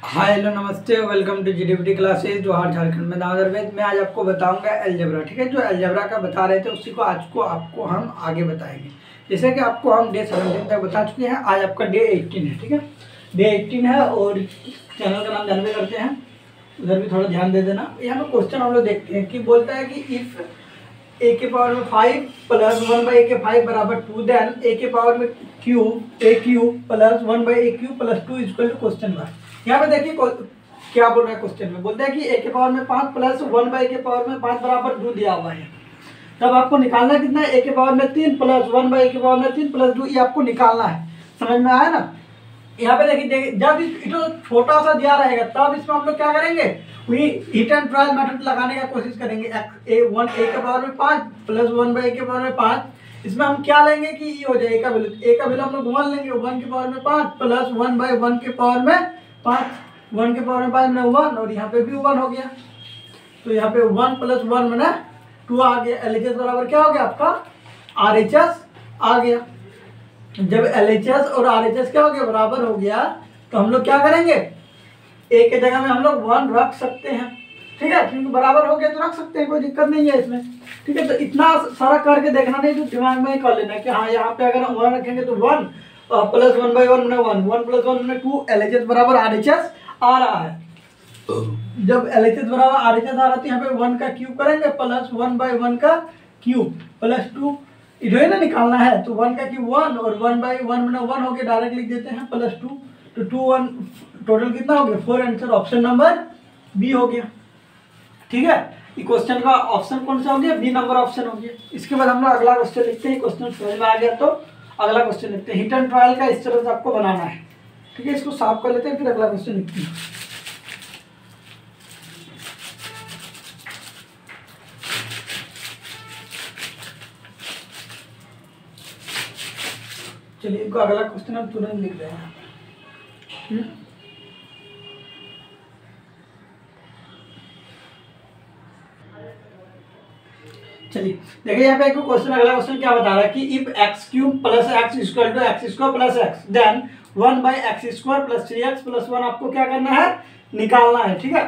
Hi hello नमस्ते, welcome to जीडीपीटी classes जोहार झारखंड में दामोदर वैद। मैं आज आपको बताऊंगा अलजेब्रा। ठीक है, जो अलजेब्रा का बता रहे थे उसी को आज को आपको हम आगे बताएंगे। जैसे कि आपको हम डे 17 तक बता चुके हैं, आज आपका डे 18 है। ठीक है, डे 18 है और चैनल का नाम जानवे करते हैं, उधर भी थोड़ा ध्यान दे देना। यहाँ पर क्वेश्चन हम लोग देखते हैं कि बोलता है कि इफ a के पावर में 5 प्लस 1/a/5 बराबर 2, देन a के पावर में cube a cube plus 1/a cube plus 2 equal to question mark. यहाँ पे देखिए क्या बोल रहा है क्वेश्चन में। बोलते हैं कि a के पावर में 5 प्लस 1/a के पावर में 5 बराबर 2 दिया हुआ है। तब आपको निकालना कितना है, a के पावर में 3 प्लस 1/a के पावर में 3 प्लस 2, ये आपको निकालना है। समझ में आया ना। यहाँ पे देखिए जब इतना छोटा सा दिया रहेगा तब इसमें हम लोग क्या करेंगे, वही हिट एंड ट्रायल मेथड लगाने का कोशिश करेंगे। a के पावर में 5 प्लस 1/a के पावर में 5, इसमें हम क्या लेंगे कि ये हो जाए a का वैल्यू हम लोग 1 लेंगे। 1 के पावर में 5 प्लस 1/1 के पावर में 5, 1 के पावर में 5 मैंने 1 और यहाँ पे भी 1 हो गया। तो यहाँ पे 1 प्लस 1 मैंने 2 आ गया। LHS बराबर क्या हो गया आपका RHS आ गया। जब LHS और RHS क्या हो गया, बराबर हो गया, तो हम लोग क्या करेंगे, a के जगह में हम लोग 1 रख सकते हैं। ठीक है, क्योंकि बराबर हो गया तो रख सकते हैं, कोई दिक्कत नहीं है इसमें। ठीक है, तो इतना सारा करके देखना नहीं, तो दिमाग में ही कर लेना कि हाँ यहाँ पे अगर हम 1 रखेंगे तो 1 प्लस 1/1 में 1 प्लस 1 में 2, LHS बराबर RHS आ रहा है। जब LHS बराबर RHS आ रहा है तो यहाँ पे 1 का क्यूब करेंगे प्लस 1/1 का क्यूब प्लस 2, इधर ना निकालना है। तो 1 का क्यूब 1 और 1/1 में 1 हो गया, डायरेक्ट लिख देते हैं प्लस 2। तो 2 1 टोटल कितना हो गया 4, आंसर ऑप्शन नंबर बी हो गया। ठीक है, ये क्वेश्चन का ऑप्शन कौन सा हो गया, बी नंबर ऑप्शन हो गया। इसके बाद हम लोग अगला क्वेश्चन लिखते हैं। क्वेश्चन समझ में आ गया तो अगला क्वेश्चन लिखते हैं। हिट एंड ट्रायल का इस तरह से आपको बनाना है। ठीक है, इसको साफ कर लेते हैं, फिर अगला क्वेश्चन लिखते हैं। चलिए, इनको अगला क्वेश्चन हम तुरंत लिख रहे हैं। चलिए देखिए, यहाँ पे एक क्वेश्चन, अगला क्वेश्चन क्या बता रहा है कि if x cube plus x equal to x square plus x, then 1/x square plus 3x plus 1 आपको क्या करना है, निकालना है। ठीक है,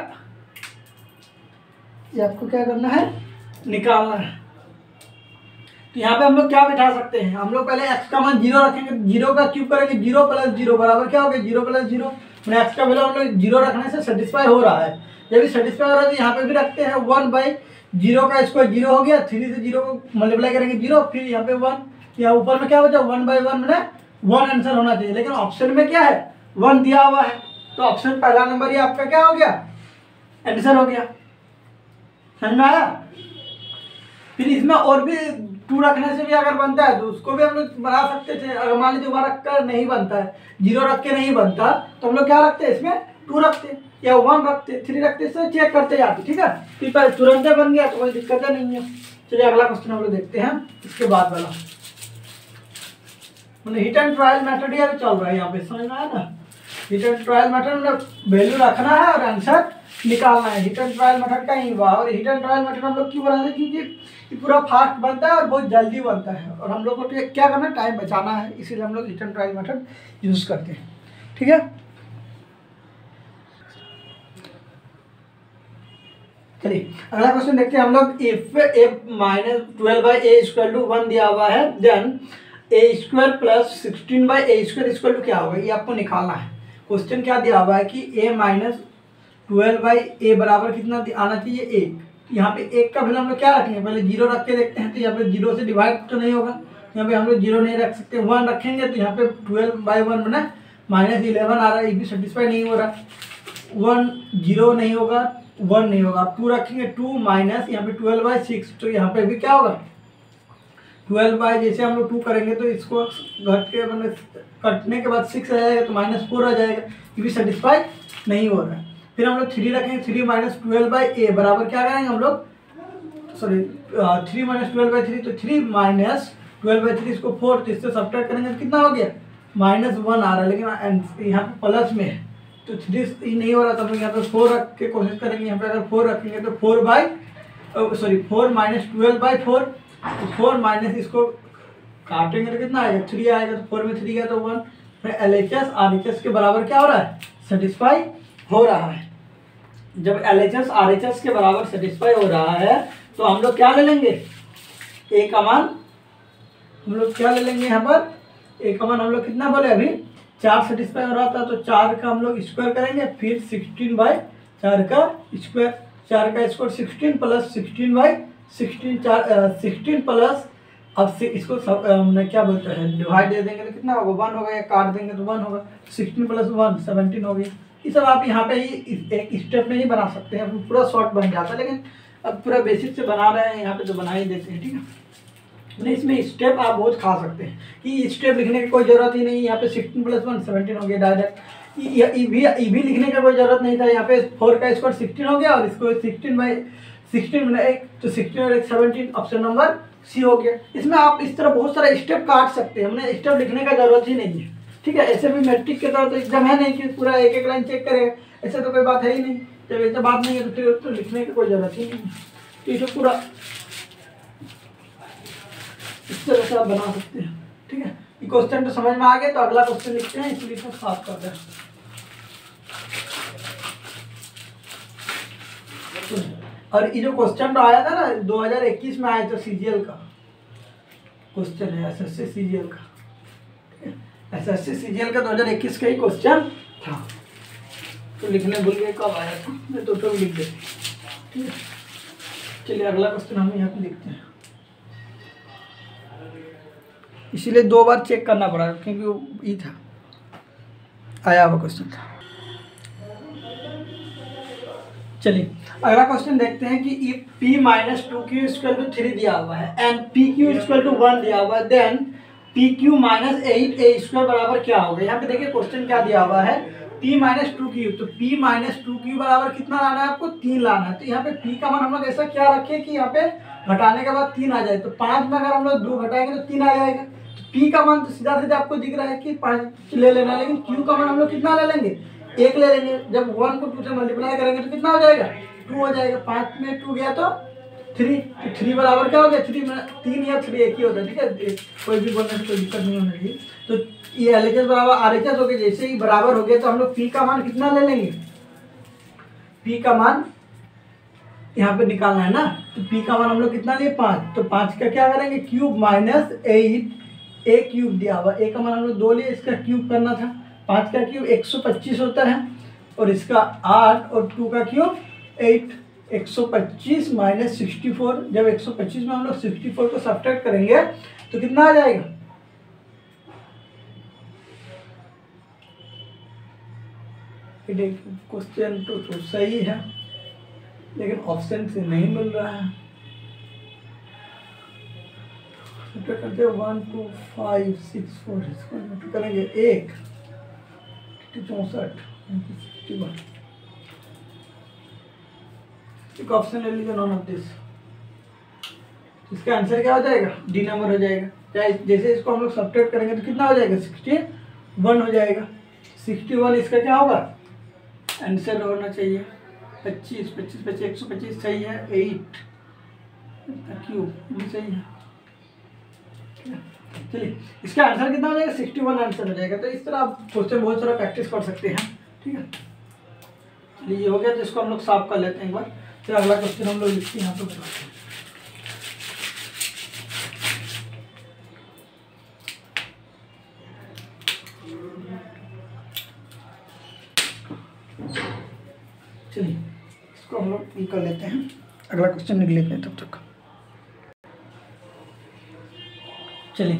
ये आपको क्या करना है, निकालना है। तो यहाँ पे हम लोग क्या बिठा सकते हैं, हम लोग पहले x का मान 0 रखेंगे, 0 का क्यूब करेंगे, 0 प्लस 0 बराबर क्या हो गया, 0 प्लस 0। मैंने x का वैल्यू हम लोग 0 रखने से सेटिस्फाई हो रहा है। जब भी सेटिस्फाई हो रहा है तो यहाँ पे भी रखते हैं 1/0 का स्क्वायर 0 हो गया, 3 से 0 को मल्टीप्लाई करेंगे 0, फिर यहाँ पे 1, यहाँ ऊपर में क्या बचा 1/1 मैंने 1 आंसर होना चाहिए, लेकिन ऑप्शन में क्या है 1 दिया हुआ है। तो ऑप्शन पहला नंबर ये आपका क्या हो गया, आंसर हो गया। समझ में आया। फिर इसमें और भी 2 रखने से भी अगर बनता है तो उसको भी हम लोग बना सकते थे। अगर मान लीजिए हमारा रख नहीं बनता है, 0 रख के नहीं बनता, तो हम लोग क्या रखते हैं, इसमें 2 रखते या 1 रखते, 3 रखते, इससे चेक करते जाते। ठीक है, फिर तुरंत बन गया तो कोई दिक्कत नहीं है। चलिए अगला क्वेश्चन हम लोग देखते हैं, इसके बाद वाला मतलब हिट एंड ट्रायल मेथड ही अभी चल रहा है यहाँ पे। समझ में आया ना। हिट एंड ट्रायल मेथड में वैल्यू रखना है और आंसर निकालना है। हिट एंड ट्रायल मेथड का ही हुआ। और हिट एंड ट्रायल मेथड हम लोग क्यों बनाते हैं, क्योंकि ये पूरा फास्ट बनता है और बहुत जल्दी बनता है, और हम लोग को क्या करना है, टाइम बचाना है, इसीलिए हम लोग hit and trial method use करते हैं। ठीक है, चलिए अगला क्वेश्चन देखते हैं हम लोग। If a minus 12/a square to 1 दिया हुआ है, then a square plus 16/a square equal to क्या होगा, ये आपको निकालना है। क्वेश्चन क्या दिया हुआ है कि a माइनस 12/a बराबर कितना आना चाहिए, 1। यहाँ पे 1 का वैल्यू हम लोग क्या रखेंगे, पहले 0 रख के देखते हैं। तो यहाँ पे 0 से डिवाइड तो नहीं होगा, यहाँ पे हम लोग 0 नहीं रख सकते, 1 रखेंगे। तो यहाँ पे 12/1 में -11 आ रहा है, ये भी सेटिस्फाई नहीं हो रहा। 1 0 नहीं होगा, 1 नहीं होगा, 2 रखेंगे, 2 माइनस यहाँ पे 12/6, तो यहाँ पे भी क्या होगा 12 जैसे हम लोग 2 करेंगे तो इसको घट के मतलब कटने के बाद 6 आ जाएगा, तो -4 आ जाएगा, ये भी सेटिस्फाई नहीं हो रहा है। फिर हम लोग 3 रखेंगे, 3 माइनस 12/a बराबर क्या करेंगे हम लोग, सॉरी 3 माइनस 12/3, तो 3 माइनस 12/3 इसको 4, तो इससे सब्ट्रैक्ट करेंगे तो कितना हो गया -1 आ रहा है, लेकिन यहाँ पे प्लस में है तो 3 नहीं हो रहा, तो हम लोग यहाँ पे 4 रख के कोशिश करेंगे। यहाँ पे अगर 4 रखेंगे तो 4 माइनस 12/4, तो 4 माइनस इसको काटेंगे तो कितना आएगा 3 आएगा, तो 4 में 3 गया तो 1। फिर LHS RHS के बराबर क्या हो रहा है, सेटिस्फाई हो रहा है, जब LHS RHS के बराबर सेटिस्फाई हो रहा है तो हम लोग क्या ले लेंगे, ए का मान हम लोग क्या ले लेंगे यहाँ पर, ए का मान हम लोग कितना बोले अभी 4 सेटिस्फाई हो रहा था, तो 4 का हम लोग स्क्वायर करेंगे, फिर 16/4 का स्क्वायर, 4 का स्क्वायर 16 प्लस 16/16 16 प्लस, अब इसको सब हमने क्या बोलते हैं डिवाइड दे देंगे तो कितना होगा 1 होगा, या काट देंगे तो 1 होगा, 16 प्लस 1 17 हो गई। ये सब आप यहाँ पे ही एक स्टेप में ही बना सकते हैं, पूरा शॉर्ट बन जाता है, लेकिन अब पूरा बेसिक से बना रहे हैं यहाँ पे तो बना ही देते हैं, ठीक है। नहीं इसमें स्टेप आप बहुत खा सकते हैं कि स्टेप लिखने की कोई ज़रूरत ही नहीं, यहाँ पे 16 प्लस 1 17 हो गया डायरेक्ट। ई भी लिखने का कोई ज़रूरत नहीं था, यहाँ पे 4 का स्क्वायर 16 हो गया और इसको 16/16 में 1 तो 16 और 1 17, ऑप्शन नंबर सी हो गया। इसमें आप इस तरह बहुत सारा स्टेप काट सकते हैं, हमने स्टेप लिखने का ज़रूरत ही नहीं है, ठीक है। ऐसे भी मैट्रिक के तरह तो एग्जाम है नहीं कि पूरा एक एक लाइन चेक करेगा, ऐसे तो कोई बात है ही नहीं। जब ऐसा बात नहीं है तो फिर तो लिखने की कोई ज़रूरत ही नहीं है, तो इसे पूरा इस तरह से आप बना सकते हैं, ठीक है। ये क्वेश्चन तो समझ में आ गया, तो अगला क्वेश्चन लिखते हैं, इसलिए इसको साफ कर दें। और ये जो क्वेश्चन तो आया था ना 2021 में आया था, CGL का क्वेश्चन है, SSC CGL का, SSC CGL का 2021 का ही क्वेश्चन था, तो लिखने भूल गए कब आया था, मैं तो लिख देते, ठीक है। चलिए अगला क्वेश्चन हम यहाँ पे लिखते हैं, इसीलिए 2 बार चेक करना पड़ा क्योंकि वो ये था आया हुआ क्वेश्चन था। चलिए अगला क्वेश्चन देखते हैं कि if p minus 2q equal to 3 दिया हुआ है एंड pq इक्वल टू 1 दिया हुआ है, then pq minus 8a square बराबर क्या होगा। यहाँ पे देखिए क्वेश्चन क्या दिया हुआ है, p माइनस 2q, तो p माइनस 2q बराबर कितना लाना है आपको 3 लाना है। तो यहाँ पे p का मान हम लोग ऐसा क्या रखें कि यहाँ पे घटाने के बाद 3 आ जाए, तो 5 में अगर हम लोग 2 घटाएंगे तो 3 आ जाएगा। p का मान तो सीधा सीधा आपको दिख रहा है कि 5 ले लेना है, लेकिन q का मान हम लोग कितना ले लेंगे 1 ले लेंगे। जब 1 को 2 से मल्टीप्लाई करेंगे तो कितना हो जाएगा 2 हो जाएगा, 5 में 2 गया तो 3, तो 3 बराबर क्या हो गया 3 में 3 या 3 एक ही होता है, ठीक है। कोई भी बोलने से कोई दिक्कत नहीं होनी चाहिए। तो ये LHS बराबर RHS हो गया, जैसे ही बराबर हो गया तो हम लोग p का मान कितना ले लेंगे, p का मान यहाँ पे निकालना है ना, तो p का मान हम लोग कितना लिए 5, तो 5 का क्या करेंगे क्यूब माइनस 8 a क्यूब दिया हुआ, a का मान हम लोग 2 लिए, इसका क्यूब करना था, 5 का क्यूब 125 होता है और इसका 8 और 2 का क्यूब 8, 125 माइनस 64, जब 125 में हम लोग 64 को सब्ट्रैक्ट करेंगे तो कितना आ जाएगा, क्वेश्चन तो सही है लेकिन ऑप्शन से नहीं मिल रहा है, करते 1 2 5 6 4 इसको करेंगे 1 64 61, एक ऑप्शन ले लीजिए नॉन ऑफ दिस, इसका आंसर क्या हो जाएगा डी नंबर हो जाएगा। चाहे जैसे इसको हम लोग सब्ट्रैक्ट करेंगे तो कितना हो जाएगा 61 हो जाएगा, 61 इसका क्या होगा आंसर होना चाहिए 25 25 25 125 सही है, 8 क्यूब सही है। चलिए इसका आंसर कितना हो जाएगा 61 आंसर हो जाएगा। तो इस तरह आप क्वेश्चन बहुत सारा प्रैक्टिस कर सकते हैं, ठीक है। चलिए ये हो गया, तो इसको हम लोग साफ कर लेते हैं एक बार, फिर अगला क्वेश्चन हम लोग लिखते हैं यहाँ पर बनाते हैं। चलिए इसको हम लोग ये कर लेते हैं, अगला क्वेश्चन लिख लेते हैं तब तक। चलिए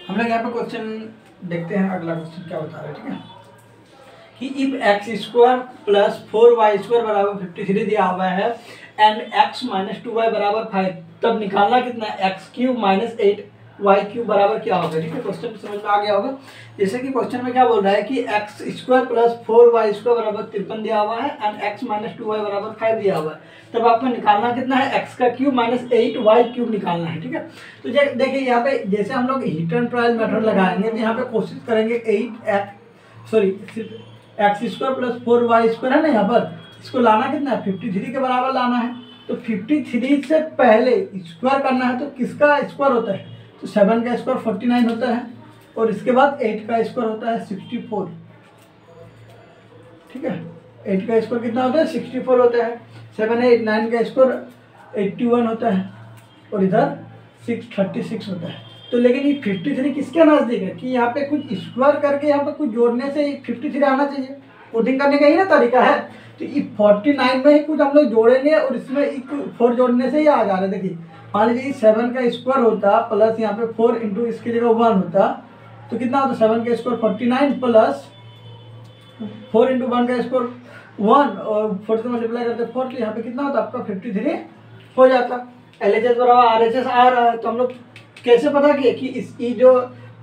हम लोग यहाँ पे क्वेश्चन देखते हैं, अगला क्वेश्चन क्या बता रहा है, ठीक है। कि if X square plus 4y square बराबर 53 दिया हुआ है एंड x माइनस 2y बराबर 5, तब निकालना कितना x cube minus 8y cube बराबर क्या होगा, ठीक है। क्वेश्चन समझ में आ गया होगा। जैसे कि क्वेश्चन में क्या बोल रहा है कि x square plus 4y square बराबर 53 दिया हुआ है एंड x माइनस 2y बराबर 5 दिया हुआ है, तब आपको निकालना कितना है एक्स का क्यूब माइनस 8y क्यूब निकालना है, ठीक है। तो देखिए यहाँ पे जैसे हम लोग हिट एंड ट्रायल मेथड लगाएंगे तो यहाँ पे कोशिश करेंगे x square plus 4y square है ना, यहाँ पर इसको लाना कितना है 53 के बराबर लाना है। तो 53 से पहले स्क्वायर करना है, तो किसका स्क्वायर होता है, तो 7 का स्क्वायर 49 होता है और इसके बाद 8 का स्क्वायर होता है 64, ठीक है। 8 का स्क्वायर कितना होता है 64 होता है। 7 8 9 का स्क्वायर 81 होता है और इधर 636 होता है। तो लेकिन ये 53 किसके नज़दीक है कि यहाँ पे कुछ स्क्वायर करके यहाँ पे कुछ जोड़ने से 53 आना चाहिए। कोडिंग करने का ही ना तरीका है। तो ये 49 में ही कुछ हम लोग जोड़ेंगे और इसमें एक 4 जोड़ने से ही आ जा रहा है। देखिए मान लीजिए 7 का स्क्वायर होता प्लस यहाँ पे 4 इंटू इसकी जगह 1 होता तो कितना होता 7 का स्क्वायर 49 प्लस 4 इंटू 1 का स्क्वायर 1 और 4 से मल्टीप्लाई करते 4 तो यहाँ पे कितना होता आपका 53 हो जाता। LHS बराबर RHS आ रहा है। तो हम लोग कैसे पता किए कि इसकी जो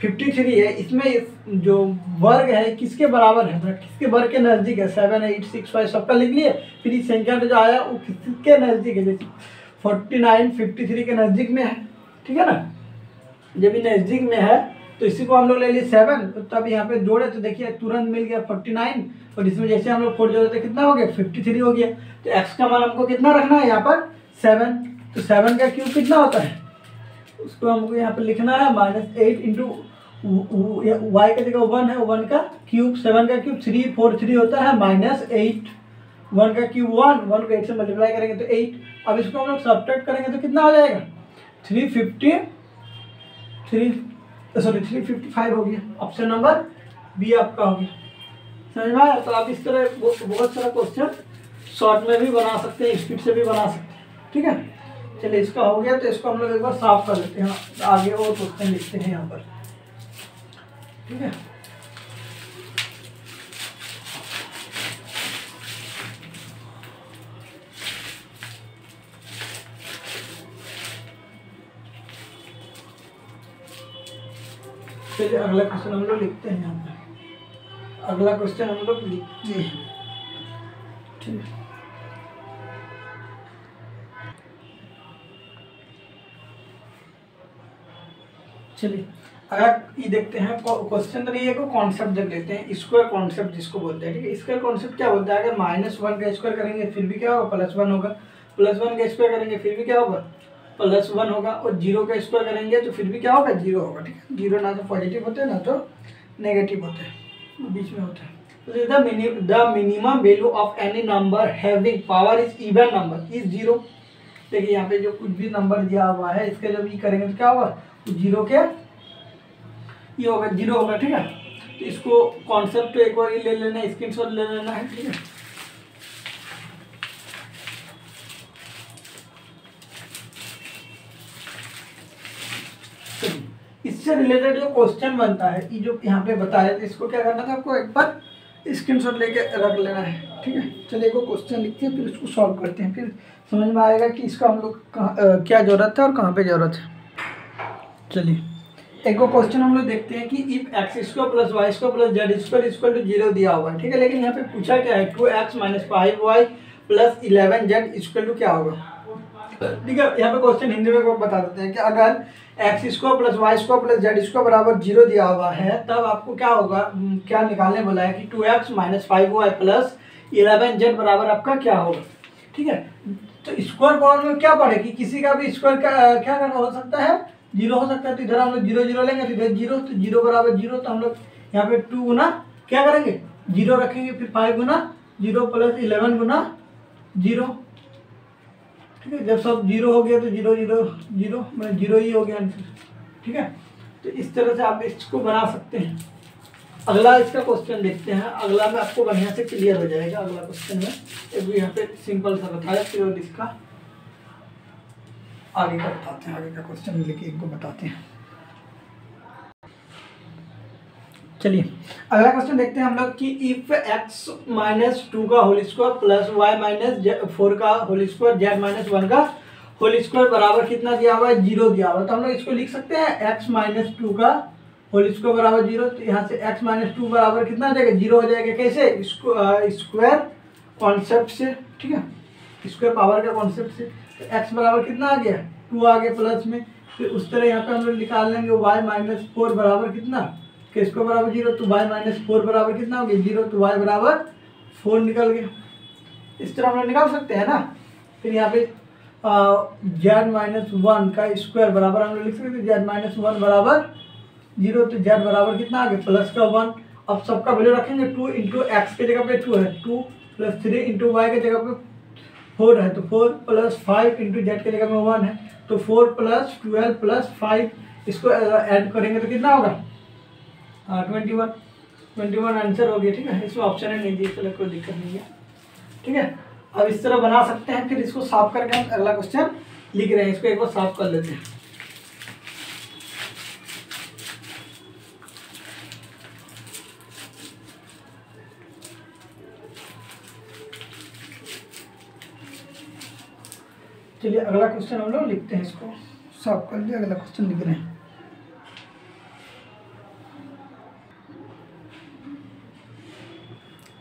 53 है इसमें इस जो वर्ग है किसके बराबर है, किसके वर्ग के नज़दीक है। 7 8 6 5 सबका लिख लिए। फिर इस संख्या में जो आया वो किसके नज़दीक है, जैसे 49 53 के नज़दीक में है। ठीक है ना, जब ये नज़दीक में है तो इसी को हम लोग ले लिए 7 तो तब यहाँ पे जोड़े तो देखिए तुरंत मिल गया 49 और इसमें जैसे हम लोग 4 जोड़े थे कितना हो गया 53 हो गया। तो x का मान हमको कितना रखना है यहाँ पर 7। तो 7 का क्यूब कितना होता है उसको हमको यहाँ पर लिखना है -8 इंटू वाई का जगह 1 है 1 का क्यूब 7 का क्यूब 343 होता है -8 1 का क्यूब 1 1 को 8 से मल्टीप्लाई करेंगे तो 8। अब इसको हम लोग सब्ट्रैक्ट करेंगे तो कितना हो जाएगा 355 हो गया। ऑप्शन नंबर बी आपका हो गया। समझ में आया। तो आप इस तरह बहुत सारा क्वेश्चन शॉर्ट में भी बना सकते हैं, स्पीड से भी बना सकते हैं। ठीक है, चलिए इसका हो गया। तो इसको हम लोग एक बार साफ कर लेते हैं, आगे और क्वेश्चन लिखते हैं यहाँ पर। ठीक है, चलिए अगला क्वेश्चन हम लोग लिखते हैं यहाँ पर। अगला क्वेश्चन हम लोग लिखते हैं। ठीक है, चलिए अगर ये देखते हैं क्वेश्चन तो नहीं है, कॉन्सेप्ट देख लेते हैं। स्क्वायर कॉन्सेप्ट जिसको बोलते हैं। ठीक है, स्क्वायर कॉन्सेप्ट क्या बोलता है, अगर -1 का स्क्वायर करेंगे फिर भी क्या होगा +1 होगा, +1 का स्क्वायर करेंगे फिर भी क्या होगा +1 होगा और 0 का स्क्वायर करेंगे तो फिर भी क्या होगा 0 होगा। ठीक है, 0 ना तो पॉजिटिव होते हैं ना तो नेगेटिव होते हैं, बीच में होते हैं। तो the minimum value of any number having power is even number is 0। देखिए यहाँ पे जो कुछ भी नंबर दिया हुआ है इसके जब ये करेंगे तो क्या होगा 0 के ये होगा 0 होगा। ठीक है, तो इसको कॉन्सेप्ट तो एक बार ले लेना है, स्क्रीनशॉट ले लेना है। ठीक है, इससे रिलेटेड जो क्वेश्चन बनता है ये जो यहाँ पे बताया था इसको क्या करना था आपको एक बार स्क्रीनशॉट लेके रख लेना है। ठीक है, चलिए को क्वेश्चन लिखते हैं फिर इसको सॉल्व करते हैं, फिर समझ में आएगा कि इसका हम लोग क्या ज़रूरत है और कहाँ पे ज़रूरत है। चलिए एक क्वेश्चन हम लोग देखते हैं कि इफ x² + y² + z² = 0 दिया हुआ है। ठीक है, लेकिन यहाँ पे पूछा क्या है 2x - 5y + 11z क्या होगा। ठीक है, यहाँ पे क्वेश्चन हिंदी में बता देते हैं कि अगर x² + y² + z² बराबर 0 दिया हुआ है तब आपको क्या होगा, क्या निकालने बोला है कि 2x - 5y + 11z बराबर आपका क्या होगा। ठीक है, तो स्क्वायर पावर में क्या पढ़े कि किसी का भी स्क्वायर का क्या करना हो सकता है 0 हो सकता है। तो इधर हम लोग 0 0 लेंगे तो इधर 0 तो 0 बराबर 0 तो हम लोग यहाँ पे 2 गुना क्या करेंगे 0 रखेंगे, फिर 5 गुना 0 + 11 गुना 0। ठीक है, जब सब 0 हो गया तो 0 0 0 मतलब 0 ही हो गया आंसर। ठीक है, तो इस तरह से आप इसको बना सकते हैं। अगला इसका क्वेश्चन देखते हैं, अगला में आपको बढ़िया से क्लियर हो जाएगा। अगला क्वेश्चन में एक यहाँ पे सिंपल सा बताया फिर इसका आगे का बताते हैं। आगे का क्वेश्चन लेके इनको बताते हैं। चलिए अगला क्वेश्चन देखते हैं हम लोग कि इफ x - 2 का होल स्क्वायर + y - 4 का होल स्क्वायर z - 1 का होल स्क्वायर बराबर कितना दिया हुआ है 0 दिया हुआ है। तो हम लोग इसको लिख सकते हैं x - 2 का होल स्क्वायर बराबर 0। तो यहाँ से x - 2 बराबर कितना आ जाएगा 0 हो जाएगा। कैसे स्क्वायर कॉन्सेप्ट से। ठीक है, स्क्वायर पावर का कॉन्सेप्ट से। तो x बराबर कितना आ गया 2 आ गया प्लस में, फिर उस तरह यहाँ पे हम लोग निकाल लेंगे y - 4 बराबर कितना कि इसको बराबर 0 तो y - 4 बराबर कितना हो गया 0 तो y बराबर 4 निकल गया। इस तरह हम लोग निकाल सकते हैं ना। फिर यहाँ पे z - 1 का स्क्वायर बराबर हम लोग लिख सकते हैं z - 1 बराबर 0 तो z बराबर कितना आ गया +1। अब सबका वैल्यू रखेंगे 2 × x के जगह पे 2 है 2 प्लस 3 इंटू वाई की जगह पे 4 है तो 4 प्लस 5 इंटू जेड की जगह में 1 है तो 4 प्लस 12 प्लस 5 इसको ऐड करेंगे तो कितना होगा 21 आंसर हो गया। ठीक है, इसमें ऑप्शन नहीं दिए, चलो कोई दिक्कत नहीं है। ठीक है, अब इस तरह बना सकते हैं। फिर इसको साफ करके हम अगला क्वेश्चन लिख रहे हैं, इसको एक बार साफ कर लेते हैं। चलिए अगला क्वेश्चन हम लोग लिखते हैं, इसको साफ कर लिया, अगला क्वेश्चन लिख रहे हैं।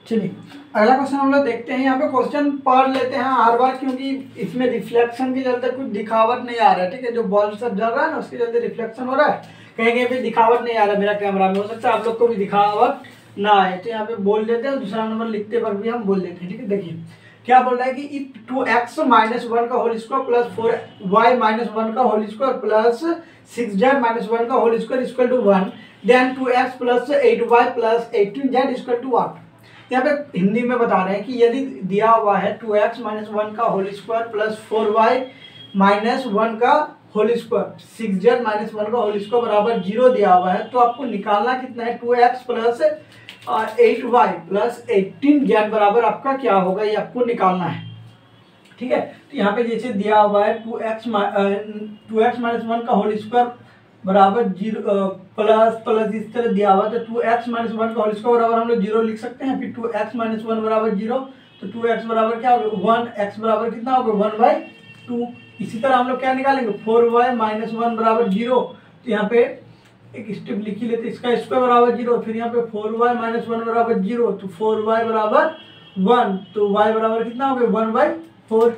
चलिए अगला क्वेश्चन हम लोग देखते हैं। यहाँ पे क्वेश्चन पढ़ लेते हैं हर बार, क्योंकि इसमें रिफ्लेक्शन के चलते कुछ दिखावट नहीं आ रहा है। ठीक है, जो बॉल सब जल रहा है ना उसके चलते रिफ्लेक्शन हो रहा है, कहीं कहीं पे दिखावट नहीं आ रहा है मेरा कैमरा में, हो सकता है आप लोग को भी दिखावट ना आए। तो यहाँ पे बोल देते हैं, दूसरा नंबर लिखते वक्त भी हम बोल देते हैं। ठीक है, देखिए क्या बोल रहा है कि 2x माइनस 1 का whole square plus 4y minus 1 का whole square plus 6z minus 1 का whole square equal to 1, then 2x plus 8y plus 18z equal to 8। यहाँ पे हिंदी में बता रहे हैं कि यदि दिया हुआ है 2x माइनस 1 का whole square plus 4y minus 1 का होल स्क्वायर 6z माइनस 1 का होल स्क्वायर बराबर 0 दिया हुआ है, तो आपको निकालना कितना है 2x plus 8y plus 18z बराबर आपका क्या होगा, ये आपको निकालना है। ठीक है, तो यहाँ पे जैसे दिया हुआ है 2x माइनस 1 का होल स्क्वायर बराबर 0 प्लस इस तरह दिया हुआ, तो 2x माइनस 1 का होल स्क्वायर बराबर हम लोग 0 लिख सकते हैं। फिर 2x माइनस 1 बराबर 0, तो 2x बराबर क्या होगा 1, x बराबर कितना होगा 1/2। इसी तरह हम लोग क्या निकालेंगे 4y माइनस 1 बराबर 0, तो यहाँ पे एक स्टेप लिख ही लेते, इसका स्क्वायर बराबर 0, फिर यहाँ पे 4y माइनस 1 बराबर 0, तो 4y बराबर 1, तो y बराबर कितना हो गया 1/4।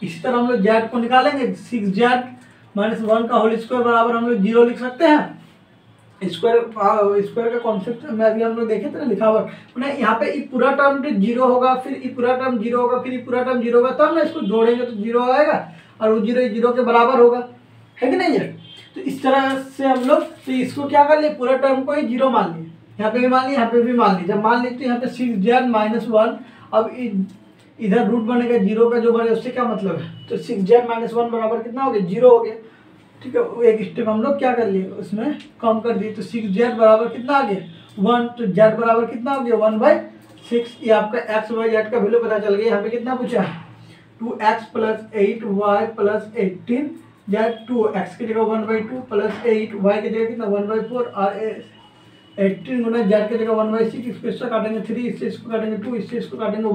इसी तरह हम लोग z को निकालेंगे, 6z माइनस 1 का होल स्क्वायर बराबर हम लोग 0 लिख सकते हैं। स्क्वायर का कॉन्सेप्ट में अभी हम लोग देखे थे ना, लिखा हुआ है यहाँ पे ये पूरा टर्म 0 होगा, फिर ये पूरा टर्म 0 होगा, फिर ये पूरा टर्म 0 होगा, तब ना इसको जोड़ेंगे तो 0 आएगा और वो 0 के बराबर होगा, है कि नहीं है। तो इस तरह से हम लोग तो इसको क्या कर लिए, पूरा टर्म को ही 0 मान लिए, यहाँ पे भी मान लिया, यहाँ पे भी मान लिया। जब मान लेते यहाँ पे 6z माइनस 1, अब इधर रूट बनेगा 0 का, जो बने उससे क्या मतलब है, तो 6z माइनस 1 बराबर कितना हो गया 0 हो गया। ठीक है, एक स्टेप हम लोग क्या कर लिए उसमें कम कर दिए, तो 6z बराबर कितना आ गया 1, तो z बराबर कितना हो गया 1/6। ये आपका x y z का वैल्यू पता चल गया। यहाँ पे कितना पूछा है 2x plus 8y plus 18 z, 2x की जगह 1/2 प्लस 8y की जगह कितना 1/4 और 18 गुना z की जगह 1/6। इसको इससे काटेंगे 3, इससे इसको काटेंगे 2, इससे इसको काटेंगे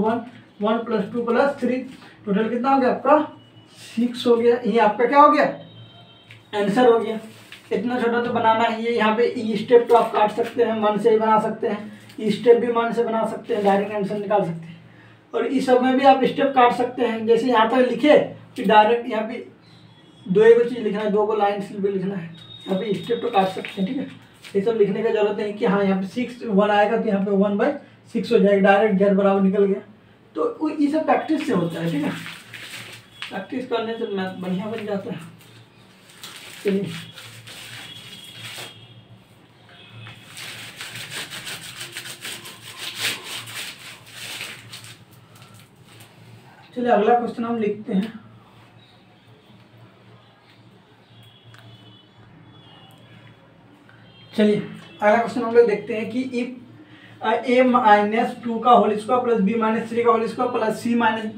1 प्लस 2 प्लस 3, टोटल कितना हो गया आपका 6 हो गया। ये आपका क्या हो गया आंसर हो गया। इतना छोटा तो बनाना ही है। यहाँ पे ई स्टेप तो आप काट सकते हैं, मन से ही बना सकते हैं, ई स्टेप भी मन से बना सकते हैं, डायरेक्ट आंसर निकाल सकते हैं। और इस सब में भी आप स्टेप काट सकते हैं, जैसे यहाँ तक लिखे कि डायरेक्ट यहाँ पे 2 चीज़ लिखना है, 2 को लाइन से भी लिखना है, यहाँ पे स्टेप तो काट सकते हैं। ठीक है, ये सब लिखने का जरूरत नहीं कि हाँ यहाँ पे 6 1 आएगा तो यहाँ पे 1/6 हो जाएगा, डायरेक्ट z बराबर निकल गया। तो ये सब प्रैक्टिस से होता है। ठीक है, प्रैक्टिस करने से मैथ बढ़िया बन जाता है। चलिए अगला क्वेश्चन हम लिखते हैं। चलिए अगला क्वेश्चन हम लोग देखते हैं कि इफ a माइनस 2 का whole square plus b minus 3 का whole square plus c minus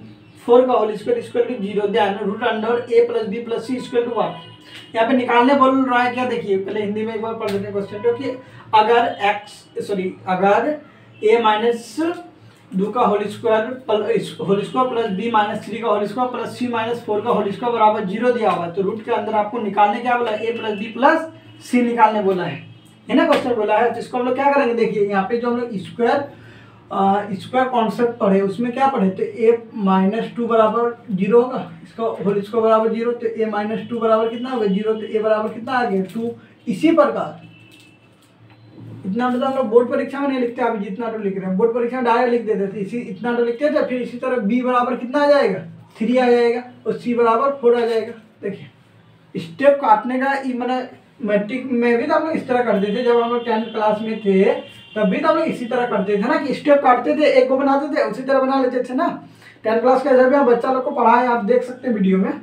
4 का whole square equal to 0, then root under a plus b plus c equal to 1। यहाँ पे निकालने बोल रहा है क्या, देखिए पहले हिंदी में एक बार पढ़ लेते हैं क्वेश्चन को कि अगर a माइनस 2 का whole square plus b minus 3 का whole square plus c minus 4 का होल स्क्वायर बराबर 0 दिया हुआ है, तो रूट के अंदर आपको निकालने क्या बोला a plus b plus c निकालने बोला है ना, क्वेश्चन बोला है। तो इसको हम लोग क्या करेंगे, देखिए यहाँ पे जो हम लोग स्क्वायर कॉन्सेप्ट पढ़े उसमें क्या पढ़े, तो a माइनस 2 बराबर 0 होगा, इसका होल स्क्वायर बराबर 0, तो a माइनस 2 बराबर कितना होगा 0, तो a बराबर कितना आ गया 2। इसी प्रकार इतना तो हम लोग बोर्ड परीक्षा में नहीं लिखते, अभी जितना तो लिख रहे हैं बोर्ड परीक्षा में डायरेक्ट लिख देते थे, इसी इतना तो लिखते थे। फिर इसी तरह b बराबर कितना आ जाएगा 3 आ जाएगा और c बराबर 4 आ जाएगा। देखिए स्टेप काटने का मैंने मैट्रिक में भी तो हम लोग इस तरह करते थे, जब हम लोग 10th क्लास में थे तब भी तो हम लोग इसी तरह करते थे ना कि स्टेप काटते थे, एक को बनाते थे उसी तरह बना लेते थे ना। 10 क्लास का जब भी आप बच्चा लोग को पढ़ाएं आप देख सकते हैं वीडियो में।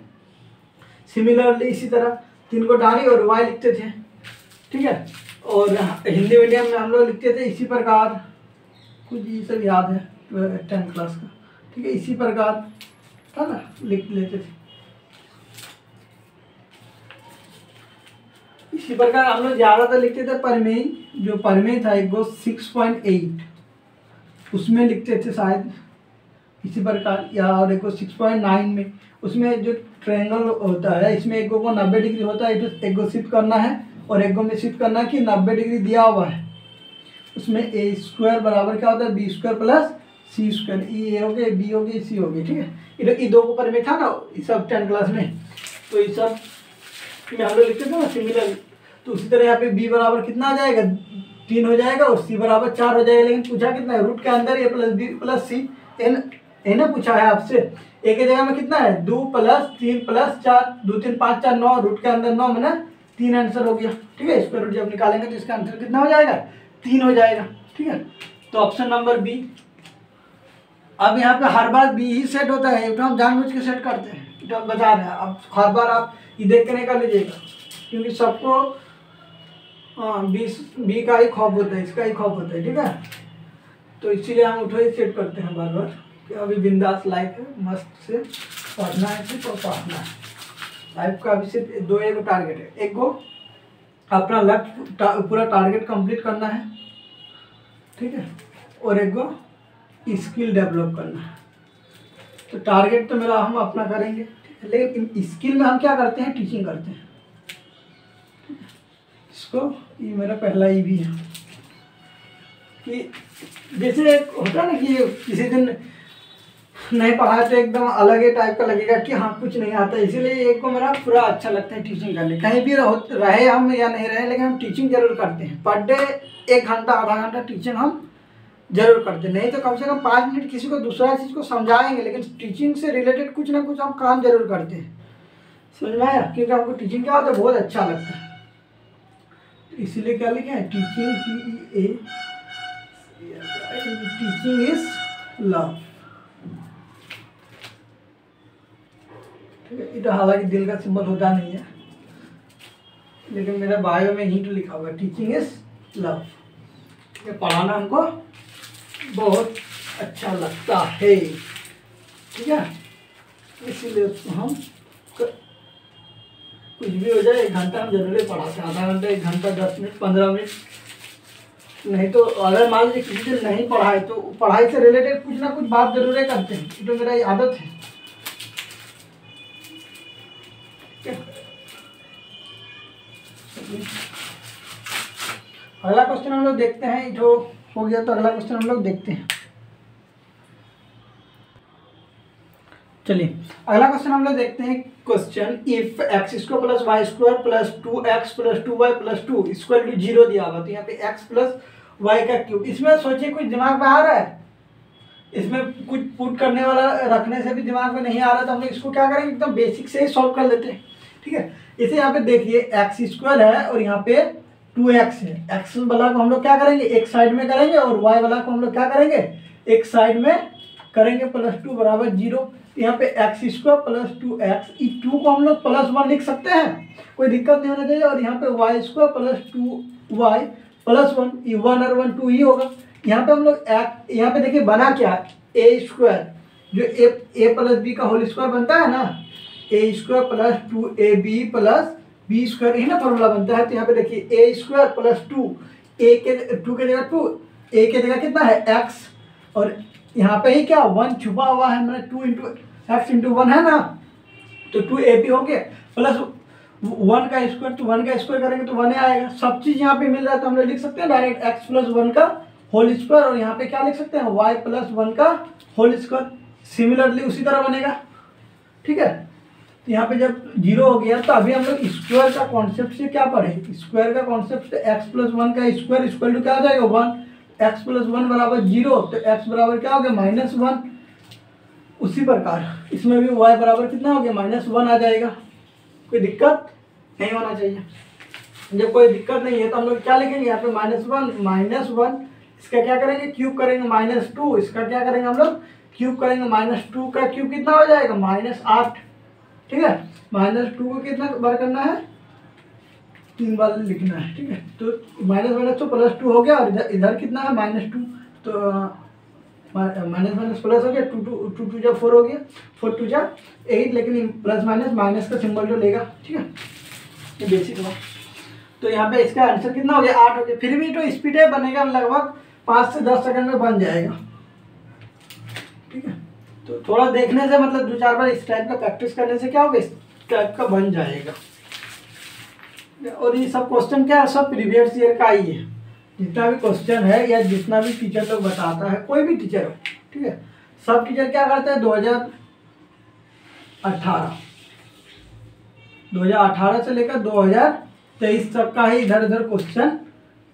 सिमिलरली इसी तरह 3 को डाली और y लिखते थे, ठीक है। और हिंदी मीडियम में हम लोग लिखते थे इसी प्रकार, कुछ ये सब याद है 10 क्लास का, ठीक है। इसी प्रकार था ना, लिख लेते थे इसी प्रकार। हम लोग ज़्यादातर लिखते थे परमेय, जो परमेय था एक गो 6.8 उसमें लिखते थे शायद इसी प्रकार, या और एक 6.9 में उसमें जो ट्रायंगल होता है इसमें एक को 90 डिग्री होता है, तो एक को शिफ्ट करना है और एक को में शिफ्ट करना है कि 90 डिग्री दिया हुआ है, उसमें ए स्क्वायर बराबर क्या होता है बी स्क्वायर प्लस सी स्क्वायर, ए हो गया बी हो गया सी हो गई, ठीक है। ये दो को पर में था ना ये सब 10 क्लास में, तो ये सब में हम लोग लिखते थे ना सिमिलर। तो उसी तरह यहाँ पे बी बराबर कितना आ जाएगा 3 हो जाएगा और सी बराबर 4 हो जाएगा। लेकिन पूछा कितना है रूट के अंदर ए प्लस बी प्लस सी, ए ना पूछा है आपसे, ए की जगह में कितना है 2 प्लस 3 प्लस 4, 2 3 5 4 9, रूट के अंदर 9 में ना 3 आंसर हो गया, ठीक है। स्क्वायर रूट जब निकालेंगे तो इसका आंसर कितना हो जाएगा 3 हो जाएगा, ठीक है। तो ऑप्शन नंबर बी। अब यहाँ पे हर बार बी ही सेट होता है, तो हम जानबूझ के सेट करते हैं, तो बता रहे हैं। अब हर बार आप ये देख के नहीं कर लीजिएगा, क्योंकि सबको बी का ही खौफ होता है, इसका ही खौफ होता है, ठीक है। तो इसीलिए हम उठो ही सेट करते हैं बार बार कि अभी बिंदास लाइफ है, मस्त से पढ़ना है, सिर्फ और पढ़ना है। लाइफ का अभी सिर्फ 2 एक टारगेट है, एक को अपना लक्ष्य पूरा टारगेट कंप्लीट करना है, ठीक है, और एक को स्किल डेवलप करना है। तो टारगेट तो मेरा हम अपना करेंगे, ठीक है, लेकिन स्किल में हम क्या करते हैं टीचिंग करते हैं। इसको ये मेरा पहला ई भी है कि जैसे होता है ना कि किसी दिन नहीं पढ़ा तो एकदम अलग ही टाइप का लगेगा कि हाँ कुछ नहीं आता, इसीलिए एक को मेरा पूरा अच्छा लगता है टीचिंग करने। कहीं भी रहे हम या नहीं रहे, लेकिन हम टीचिंग जरूर करते हैं। पर डे 1 घंटा आधा घंटा टीचिंग हम जरूर करते हैं, नहीं तो कम से कम 5 मिनट किसी को दूसरा चीज़ को समझाएंगे, लेकिन टीचिंग से रिलेटेड कुछ ना कुछ हम काम जरूर करते हैं, समझ में आया। क्योंकि हमको टीचिंग क्या होता है बहुत अच्छा लगता है, इसीलिए क्या लिखे हैं टीचिंग, टीचिंग इज लव, ठीक है। ये तो हालांकि दिल का सिंबल होता नहीं है, लेकिन मेरा बायो में ही तो लिखा हुआ है टीचिंग इज लव। ये पढ़ाना हमको बहुत अच्छा लगता है, ठीक है। इसीलिए उसको हम कुछ भी हो जाए 1 घंटा हम जरूर पढ़ाते हैं, आधा घंटा 1 घंटा 10 मिनट 15 मिनट। नहीं तो अगर मान लीजिए किसी दिन नहीं पढ़ाए तो पढ़ाई से रिलेटेड कुछ ना कुछ बात जरूर करते हैं, ये तो मेरा ये आदत है। अगला क्वेश्चन हम लोग देखते हैं, जो हो गया तो अगला क्वेश्चन हम लोग देखते हैं। चलिए अगला क्वेश्चन हम लोग देखते हैं। Question if X square plus Y square plus 2x plus 2y plus 2 equal to 0 दिया हुआ, तो यहाँ पे x प्लस वाई का क्यूब। इसमें सोचिए कुछ दिमाग में आ रहा है, इसमें कुछ पुट करने वाला रखने से भी दिमाग में नहीं आ रहा, तो हम लोग इसको क्या करेंगे एकदम बेसिक से ही सॉल्व कर लेते हैं, ठीक है। इसे यहाँ पे देखिए एक्स स्क्वायर है और यहाँ पे 2x है। एक्स वाला को हम लोग क्या करेंगे एक साइड में करेंगे और वाई वाला को हम लोग क्या करेंगे एक साइड में करेंगे, प्लस 2 बराबर 0। यहाँ पे एक्स स्क्वायर प्लस 2x, इस 2 को हम लोग प्लस 1 लिख सकते हैं, कोई दिक्कत नहीं होना चाहिए। और यहाँ पे Y square plus 2y plus 1, ये 1 और 1 2 ही होगा। यहाँ पे हम लोग यहाँ पे देखिए बना क्या ए स्क्वायर, जो ए प्लस बी का होल स्क्वायर बनता है ना, A square plus 2ab plus B square, ही ना फॉर्मूला बनता है। तो यहाँ पे देखिए ए स्क्वायर प्लस 2, ए के 2 के जगह 2, ए के जगह कितना है x, और यहाँ पे ही क्या 1 छुपा हुआ है, मैंने 2 इंटू एक्स इंटू 1 है ना, तो 2ab हो गया प्लस 1 का स्क्वायर, तो 1 का स्क्वायर करेंगे तो 1 आएगा। सब चीज़ यहाँ पे मिल रहा है, तो हम लोग लिख सकते हैं डायरेक्ट x प्लस 1 का होल स्क्वायर, और यहाँ पे क्या लिख सकते हैं y प्लस 1 का होल स्क्वायर। सिमिलरली उसी तरह बनेगा, ठीक है। तो यहाँ पे जब 0 हो गया तो अभी हम लोग स्क्वायर का कॉन्सेप्ट से क्या पढ़े, स्क्वायर का कॉन्सेप्ट से x प्लस 1 का स्क्वायर इक्वल टू क्या हो जाएगा 1, x प्लस 1 बराबर 0, तो x बराबर क्या हो गया -1। उसी प्रकार इसमें भी y बराबर कितना हो गया -1 आ जाएगा। कोई दिक्कत नहीं होना चाहिए। जब कोई दिक्कत नहीं है तो हम लोग क्या लिखेंगे यहाँ पे -1 इसका क्या करेंगे, क्यूब करेंगे -2, इसका क्या करेंगे हम लोग, क्यूब करेंगे -2 का क्यूब कितना हो जाएगा, -8। ठीक है, -2 को कितना बार करना है, 3 बार लिखना है। ठीक है, तो माइनस तो +2 हो गया, और इधर कितना है -2, तो माइनस प्लस हो गया, 2 2 जा 4 हो गया, 4 2 जा 8, लेकिन प्लस माइनस का सिंबल जो लेगा। ठीक है, ये बेसिक हुआ। तो यहाँ पे इसका आंसर कितना हो गया, 8 हो गया। फिर भी तो स्पीड है बनेगा, लगभग 5 से 10 सेकंड में बन जाएगा। ठीक है, तो थोड़ा देखने से, मतलब 2-4 बार इस टाइप का प्रैक्टिस करने से क्या होगा, इस टाइप का बन जाएगा। और ये सब क्वेश्चन क्या है, सब प्रीवियस ईयर का ही है। जितना भी क्वेश्चन है या जितना भी टीचर लोग बताता है, कोई भी टीचर हो, ठीक है, सब टीचर क्या करते हैं, 2018 से लेकर 2023 तक का ही इधर उधर क्वेश्चन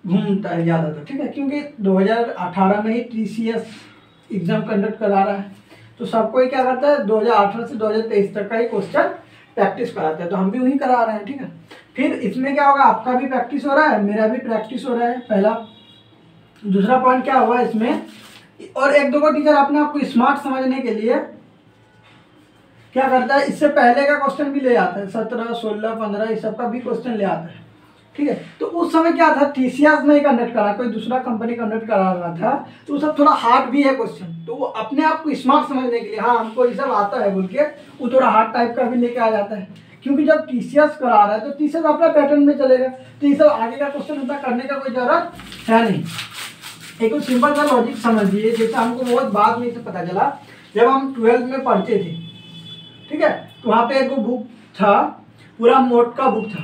घूमता है ज़्यादातर। ठीक है, क्योंकि 2018 में ही TCS एग्जाम कंडक्ट करा रहा है, तो सबको ही क्या करता है, 2018 से 2023 तक का ही क्वेश्चन प्रैक्टिस कराता है। तो हम भी वही करा रहे हैं। ठीक है, फिर इसमें क्या होगा, आपका भी प्रैक्टिस हो रहा है, मेरा भी प्रैक्टिस हो रहा है, पहला। दूसरा पॉइंट क्या हुआ इसमें, और एक दो टीचर अपने आप को स्मार्ट समझने के लिए क्या करता है, इससे पहले का क्वेश्चन भी ले आता है, 17, 16, 15 इस सब का भी क्वेश्चन ले आता है। ठीक है, तो उस समय क्या था, TCS नहीं कंडक्ट करा, कोई दूसरा कंपनी कंडक्ट करा रहा था, तो वो सब थोड़ा हार्ड भी है क्वेश्चन, तो वो अपने आप को स्मार्ट समझने के लिए, हाँ हमको ये सब आता है बोल के, वो थोड़ा हार्ड टाइप का भी लेके आ जाता है। क्योंकि जब TCS करा रहा है तो TCS अपना पैटर्न में चलेगा, तो ये सब आगे का क्वेश्चन उतना करने का कोई जरूरत है नहीं। एक सिंपल सा लॉजिक समझिए, जैसे हमको बहुत बाद में से पता चला, जब हम 12th में पढ़ते थे। ठीक है, तो वहाँ पे एक बुक था, पूरा मोट का बुक था,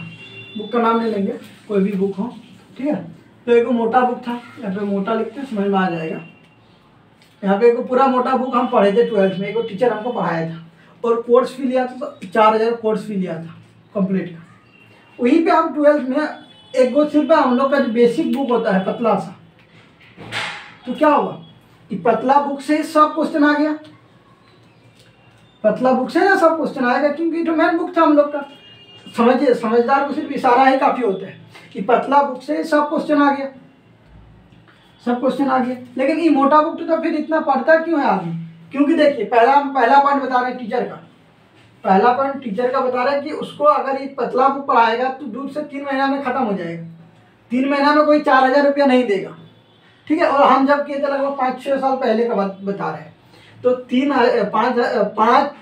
बुक का नाम ले लेंगे, कोई भी बुक हो। ठीक है, तो एक मोटा बुक था, यहाँ पे मोटा लिखते हैं, समझ में आ जाएगा। यहाँ पे एक पूरा मोटा बुक हम पढ़े थे 12th में, एक टीचर हमको पढ़ाया था, और कोर्स फी लिया था, 4000 कोर्स फी लिया था कंप्लीट का। वहीं पे हम 12th में एक गो सिर्फ हम लोग का जो बेसिक बुक होता है पतला सा, तो क्या होगा, ये पतला बुक से सब क्वेश्चन आ गया, पतला बुक से ना सब क्वेश्चन आएगा, क्योंकि जो मेन बुक था हम लोग का, समझिए समझदार को सिर्फ इशारा ही काफ़ी होता है कि पतला बुक से सब क्वेश्चन आ गया, सब क्वेश्चन आ गया। लेकिन ये मोटा बुक तो फिर इतना पढ़ता क्यों है आदमी, क्योंकि देखिए पहला पॉइंट बता रहे हैं टीचर का, पहला पॉइंट टीचर का बता रहे हैं कि उसको अगर ये पतला बुक पढ़ाएगा तो 2 से 3 महीना में ख़त्म हो जाएगा, 3 महीना में कोई 4000 रुपया नहीं देगा। ठीक है, और हम जब किए थे लगभग 5-6 साल पहले का बात बता रहे हैं, तो 5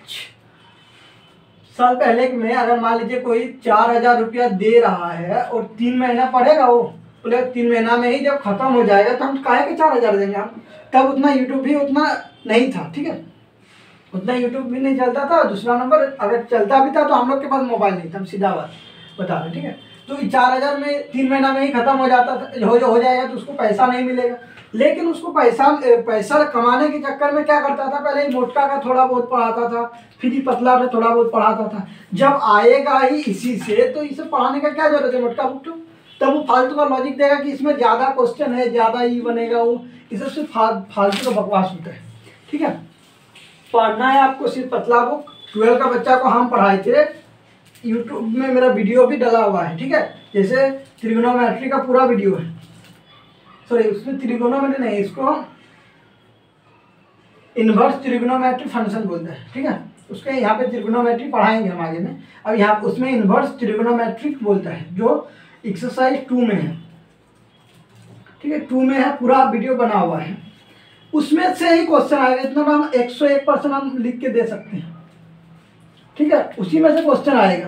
साल पहले में अगर मान लीजिए कोई 4000 रुपया दे रहा है और 3 महीना पढ़ेगा, वो बोले 3 महीना में ही जब खत्म हो जाएगा, तो हम काहे के 4000 देंगे हम। तब उतना यूट्यूब भी उतना नहीं था। ठीक है, उतना यूट्यूब भी नहीं चलता था। दूसरा नंबर, अगर चलता भी था तो हम लोग के पास मोबाइल नहीं था, हम सीधा बात बता रहे। ठीक है, तो 4000 में 3 महीना में ही खत्म हो जाता था, हो जाएगा, तो उसको पैसा नहीं मिलेगा। लेकिन उसको पैसा कमाने के चक्कर में क्या करता था, पहले मोटका का थोड़ा बहुत पढ़ाता था, फिर ही पतला में थोड़ा बहुत पढ़ाता था। जब आएगा ही इसी से, तो इसे पढ़ाने का क्या जरूरत है मोटका बुक, तो तब वो फालतू का लॉजिक देगा कि इसमें ज़्यादा क्वेश्चन है, ज़्यादा ही बनेगा, वो इसे सिर्फ फालतू का बकवास होता है। ठीक है, पढ़ना है आपको सिर्फ पतला बुक। 12 का बच्चा को हम पढ़ाए थे, यूट्यूब में मेरा वीडियो भी डला हुआ है। ठीक है, जैसे ट्रिग्नोमेट्री का पूरा वीडियो है, सॉरी उसमें ट्रिग्नोमेट्री नहीं, इसको हम इन्वर्स ट्रिग्नोमेट्री फंक्शन बोलते हैं। ठीक है, उसके यहाँ पे ट्रिग्नोमेट्री पढ़ाएंगे हम आगे में। अब यहाँ उसमें इन्वर्स ट्रिग्नोमेट्रिक बोलता है, जो एक्सरसाइज 2 में है। ठीक है, 2 में है, पूरा वीडियो बना हुआ है, उसमें से ही क्वेश्चन आएगा। इतना हम 101% हम लिख के दे सकते हैं। ठीक है, उसी में से क्वेश्चन आएगा।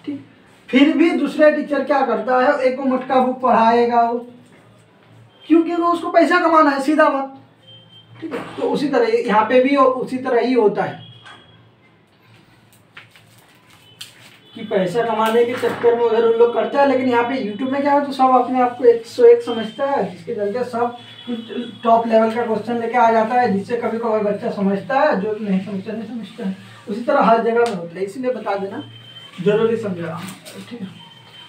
ठीक, फिर भी दूसरे टीचर क्या करता है, एक को मोटका बुक पढ़ाएगा वो, क्योंकि वो उसको पैसा कमाना है, सीधा बात। ठीक है, तो उसी तरह यहाँ पे भी उसी तरह ही होता है कि पैसा कमाने के चक्कर में उधर उन लोग करता है। लेकिन यहाँ पे यूट्यूब में क्या है, तो सब अपने आप को 101 समझता है, जिसके चलते सब टॉप लेवल का क्वेश्चन लेके आ जाता है, जिससे कभी कभी बच्चा समझता है, जो नहीं समझता है। उसी तरह हर जगह में होता है, इसीलिए बता देना जरूरी समझा। ठीक है,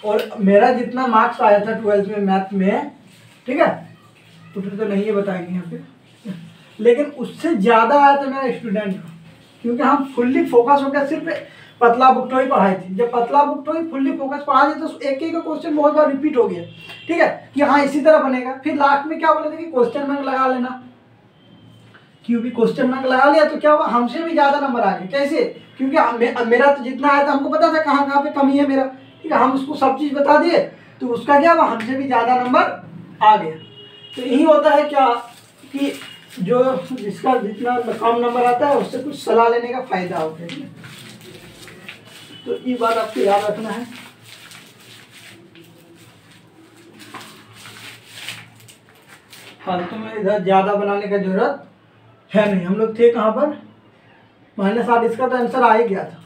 और मेरा जितना मार्क्स आया था 12th में मैथ में, ठीक है, टोटल तो नहीं है बताएंगे यहाँ पे, लेकिन उससे ज़्यादा आया था मेरा स्टूडेंट का, क्योंकि हम फुल्ली फोकस हो गया सिर्फ पतला बुक ही पढ़ाई थी। जब पतला बुक ही फुल्ली फोकस पढ़ा दी तो एक ही का क्वेश्चन बहुत बार रिपीट हो गया, ठीक है, कि हाँ इसी तरह बनेगा। फिर लास्ट में क्या बोले थे कि क्वेश्चन बैंक लगा लेना, क्योंकि क्वेश्चन बैंक लगा लिया तो क्या हुआ, हमसे भी ज़्यादा नंबर आ गए। कैसे? क्योंकि मेरा तो जितना आया था हमको पता था कहाँ कहाँ पे कमी है मेरा, ठीक है, हम उसको सब चीज़ बता दिए तो उसका क्या हुआ, हमसे भी ज़्यादा नंबर आ गया। तो यही होता है क्या कि जो जिसका जितना कम नंबर आता है उससे कुछ सलाह लेने का फायदा होता है। तो ये बात आपको याद रखना है। फालतू में इधर ज़्यादा बनाने का जरूरत है नहीं। हम लोग थे कहाँ पर, -8, इसका तो आंसर आ ही गया था,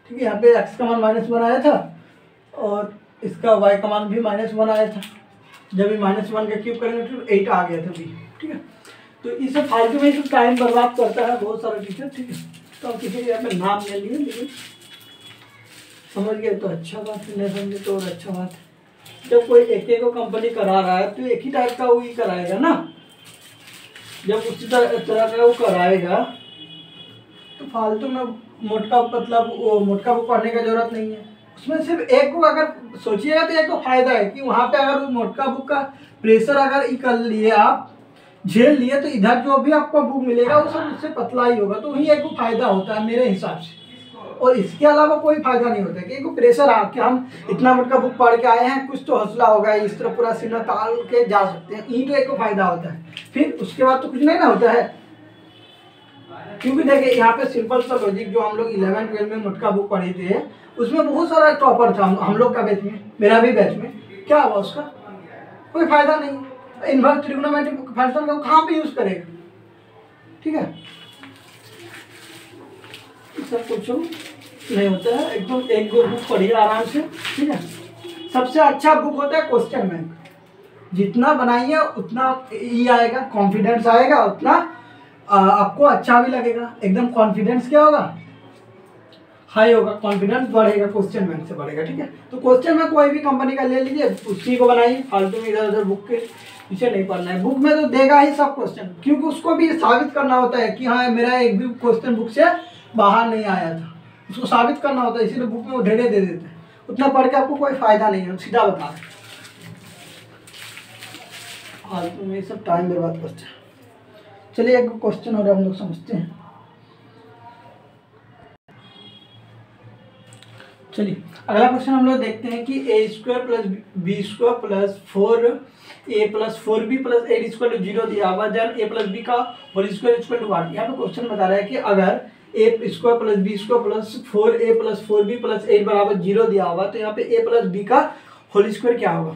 ठीक है। यहाँ पे x का मान -1 आया था और इसका y का मान भी -1 आया था। जब ये -1 का क्यूब करेंगे तो 8 आ गया था भी, ठीक है। तो इसे फालतू में इसे टाइम बर्बाद करता है बहुत सारा टीचर, ठीक है। तो किसी के यहाँ पे नाम ले लिए, लेकिन समझ गए तो अच्छा बात है, नहीं समझे तो और अच्छा बात है। जब कोई एक को कंपनी करा रहा है तो एक ही टाइप का वो ही कराएगा ना। जब उसी तरह का वो कराएगा तो फालतू में मोटका मतलब वो मोटका बुक पढ़ने का जरूरत नहीं है। उसमें सिर्फ एक को अगर सोचिएगा तो एक तो फायदा है कि वहाँ पे अगर मोटका बुक का प्रेशर अगर कर लिए आप झेल लिए तो इधर जो भी आपको बुक मिलेगा वो सब उससे पतला ही होगा। तो वही एक को फायदा होता है मेरे हिसाब से, और इसके अलावा कोई फायदा नहीं होता। कि प्रेशर आके हम इतना मोटका बुक पढ़ के आए हैं, कुछ तो हौसला होगा, इस तरह पूरा सीना ताल के जा सकते हैं, यही तो एक को फायदा होता है। फिर उसके बाद तो कुछ नहीं ना होता है। क्योंकि देखिए यहाँ पे सिंपल सा लॉजिक जो हम लोग 11-12 में मोटका बुक पढ़े थे उसमें बहुत सारा टॉपर था हम लोग का बैच में, मेरा भी बैच में। क्या हुआ उसका? कोई फायदा नहीं। इन्वर्स ट्रिग्नोमेट्रिक फंक्शन को कहाँ पे यूज करेगा, ठीक है। सब कुछ नहीं होता है, एकदम एक दो बुक पढ़िए आराम से, ठीक है। सबसे अच्छा बुक होता है क्वेश्चन बैंक। जितना बनाइए उतना ये आएगा, कॉन्फिडेंस आएगा, उतना आपको अच्छा भी लगेगा। एकदम कॉन्फिडेंस क्या होगा, हाई होगा, कॉन्फिडेंस बढ़ेगा, क्वेश्चन बैंक से बढ़ेगा, ठीक है। तो क्वेश्चन में कोई भी कंपनी का ले लीजिए, उसी को बनाइए, फालतू में इधर उधर बुक के पीछे नहीं पढ़ना है। बुक में तो देगा ही सब क्वेश्चन, क्योंकि उसको भी साबित करना होता है कि हाँ मेरा एक भी क्वेश्चन बुक से बाहर नहीं आया था, उसको साबित करना होता है। इसीलिए बुक में वो ढेरे दे देते हैं। उतना पढ़ के आपको कोई फायदा नहीं है, सीधा बता रहे फालतू में सब टाइम बर्बाद करते हैं। चलिए एक क्वेश्चन हो रहा है, हम लोग समझते हैं। चलिए अगला क्वेश्चन हम लोग देखते हैं कि a² + b² + 4a + 4b + 8 = 0 दिया हुआ। देन a + b का होल स्क्वायर = 1। यहाँ पे क्वेश्चन बता रहा है कि अगर a² + b² + 4a + 4b + 8 = 0 दिया हुआ तो यहाँ पे a + b का होल स्क्वायर क्या होगा,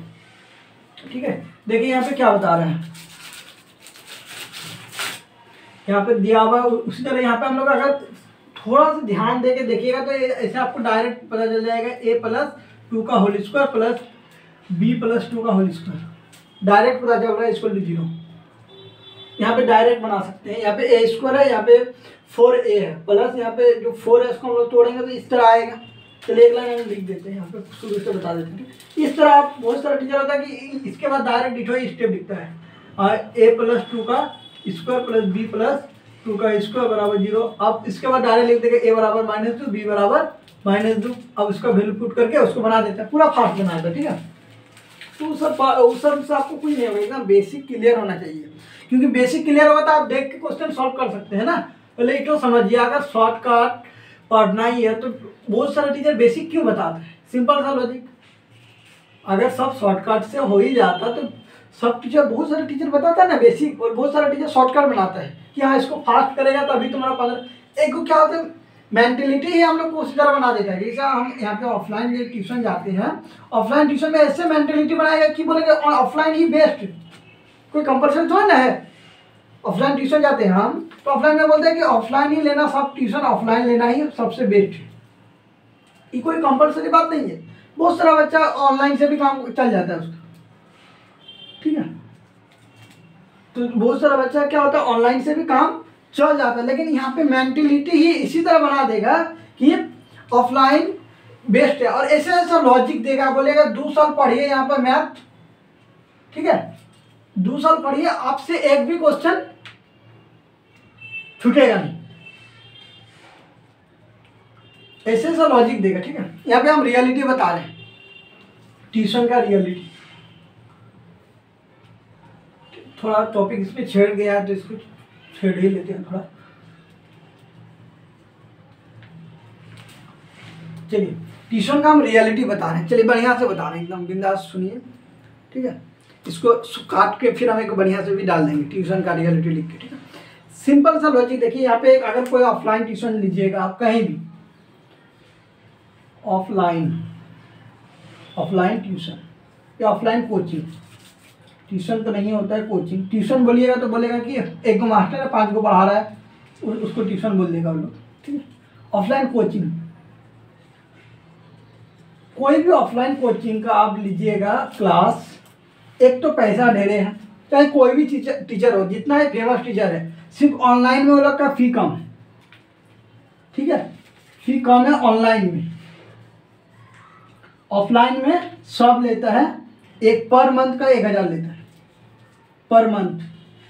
ठीक है। देखिए यहाँ पे क्या बता रहे हैं, यहाँ पे दिया हुआ। उसी तरह यहाँ पे हम लोग अगर थोड़ा सा ध्यान देके देखिएगा तो ऐसे आपको डायरेक्ट पता चल जाएगा a + 2 का होल स्क्वायर + b + 2 का होल स्क्वायर, डायरेक्ट पता चल रहा है = 0। यहाँ पे डायरेक्ट बना सकते हैं। यहाँ पे a² है, यहाँ पे 4a है, प्लस यहाँ पे जो 4 है उसको हम लोग तोड़ेंगे तो इस तरह आएगा। चलिए एक लाइन हम लिख देते हैं, यहाँ पे शुरू से बता देते हैं। इस तरह आप बहुत सारा टीचर होता है कि इसके बाद डायरेक्ट डिटो ही स्टेप लिखता है, a + 2 का स्क्वायर + b + 2 का स्क्वायर = 0। अब इसके बाद डायरेक्ट लिख देंगे a = -2 b = -2। अब उसका वैल्यू पुट करके उसको बना देता है, पूरा फास्ट बना देता है, ठीक है। तो उस सब से आपको कुछ नहीं होगा, एकदम बेसिक क्लियर होना चाहिए। क्योंकि बेसिक क्लियर होगा तो आप देख के क्वेश्चन सॉल्व कर सकते हैं ना। पहले ये तो समझिए, अगर शॉर्टकट पढ़ना ही है तो बहुत सारे टीचर बेसिक क्यों बताते हैं, सिंपल सा लॉजिक। अगर सब शॉर्टकट से हो ही जाता तो सब टीचर, बहुत सारे टीचर बताता है ना बेसिक, और बहुत सारे टीचर शॉर्टकट बनाता है कि हाँ इसको फास्ट करेगा तभी तुम्हारा 15। एक को क्या होता है, मेंटेलिटी ही हम लोग को उसी तरह बना देता है। जैसे हम यहाँ पे ऑफलाइन ट्यूशन जाते हैं, ऑफलाइन ट्यूशन में ऐसे मेंटेलिटी बनाएगा कि बोलेगा ऑफलाइन ही बेस्ट, कोई कंपल्सरी थोड़ा ना है। ऑफलाइन ट्यूशन जाते हैं हम तो ऑफलाइन में बोलते हैं कि ऑफलाइन ही लेना, सब ट्यूशन ऑफलाइन लेना ही सबसे बेस्ट है। ये कोई कंपल्सरी बात नहीं है। बहुत सारा बच्चा ऑनलाइन से भी काम चल जाता है उसका, ठीक है। तो बहुत सारा बच्चा क्या होता है, ऑनलाइन से भी काम चल जाता है। लेकिन यहाँ पे मेंटेलिटी ही इसी तरह बना देगा कि ऑफलाइन बेस्ट है, और ऐसा ऐसा लॉजिक देगा, बोलेगा 2 साल पढ़िए यहाँ पर मैथ, ठीक है, 2 साल पढ़िए, आपसे एक भी क्वेश्चन छूटेगा नहीं। ऐसे ऐसा लॉजिक देगा, ठीक है। यहाँ पे हम रियलिटी बता रहे हैं, ट्यूशन का रियलिटी। थोड़ा टॉपिक इसमें छेड़ गया है तो इसको छेड़ ही लेते हैं थोड़ा। चलिए, ट्यूशन का हम रियलिटी बता रहे हैं, चलिए बढ़िया से बता रहे हैं, एकदम बिंदास सुनिए, ठीक है। इसको काट के फिर हम एक बढ़िया से भी डाल देंगे, ट्यूशन का रियलिटी लिख के, ठीक है। सिंपल सा लॉजिक देखिए, यहाँ पे अगर कोई ऑफलाइन ट्यूशन लीजिएगा आप कहीं भी, ऑफलाइन ट्यूशन या ऑफलाइन कोचिंग, ट्यूशन तो नहीं होता है, कोचिंग। ट्यूशन बोलिएगा तो बोलेगा कि एक को मास्टर है 5 को पढ़ा रहा है, उसको ट्यूशन बोल देगा लोग, ठीक है। ऑफलाइन कोचिंग, कोई भी ऑफलाइन कोचिंग का आप लीजिएगा क्लास, एक तो पैसा ढेरे है, चाहे कोई भी टीचर हो, जितना ही फेमस टीचर है, सिर्फ ऑनलाइन में वो लोग का फी कम है, ठीक है, फी कम है ऑनलाइन में। ऑफलाइन में सब लेता है, एक पर मंथ का 1000 लेता है पर मंथ,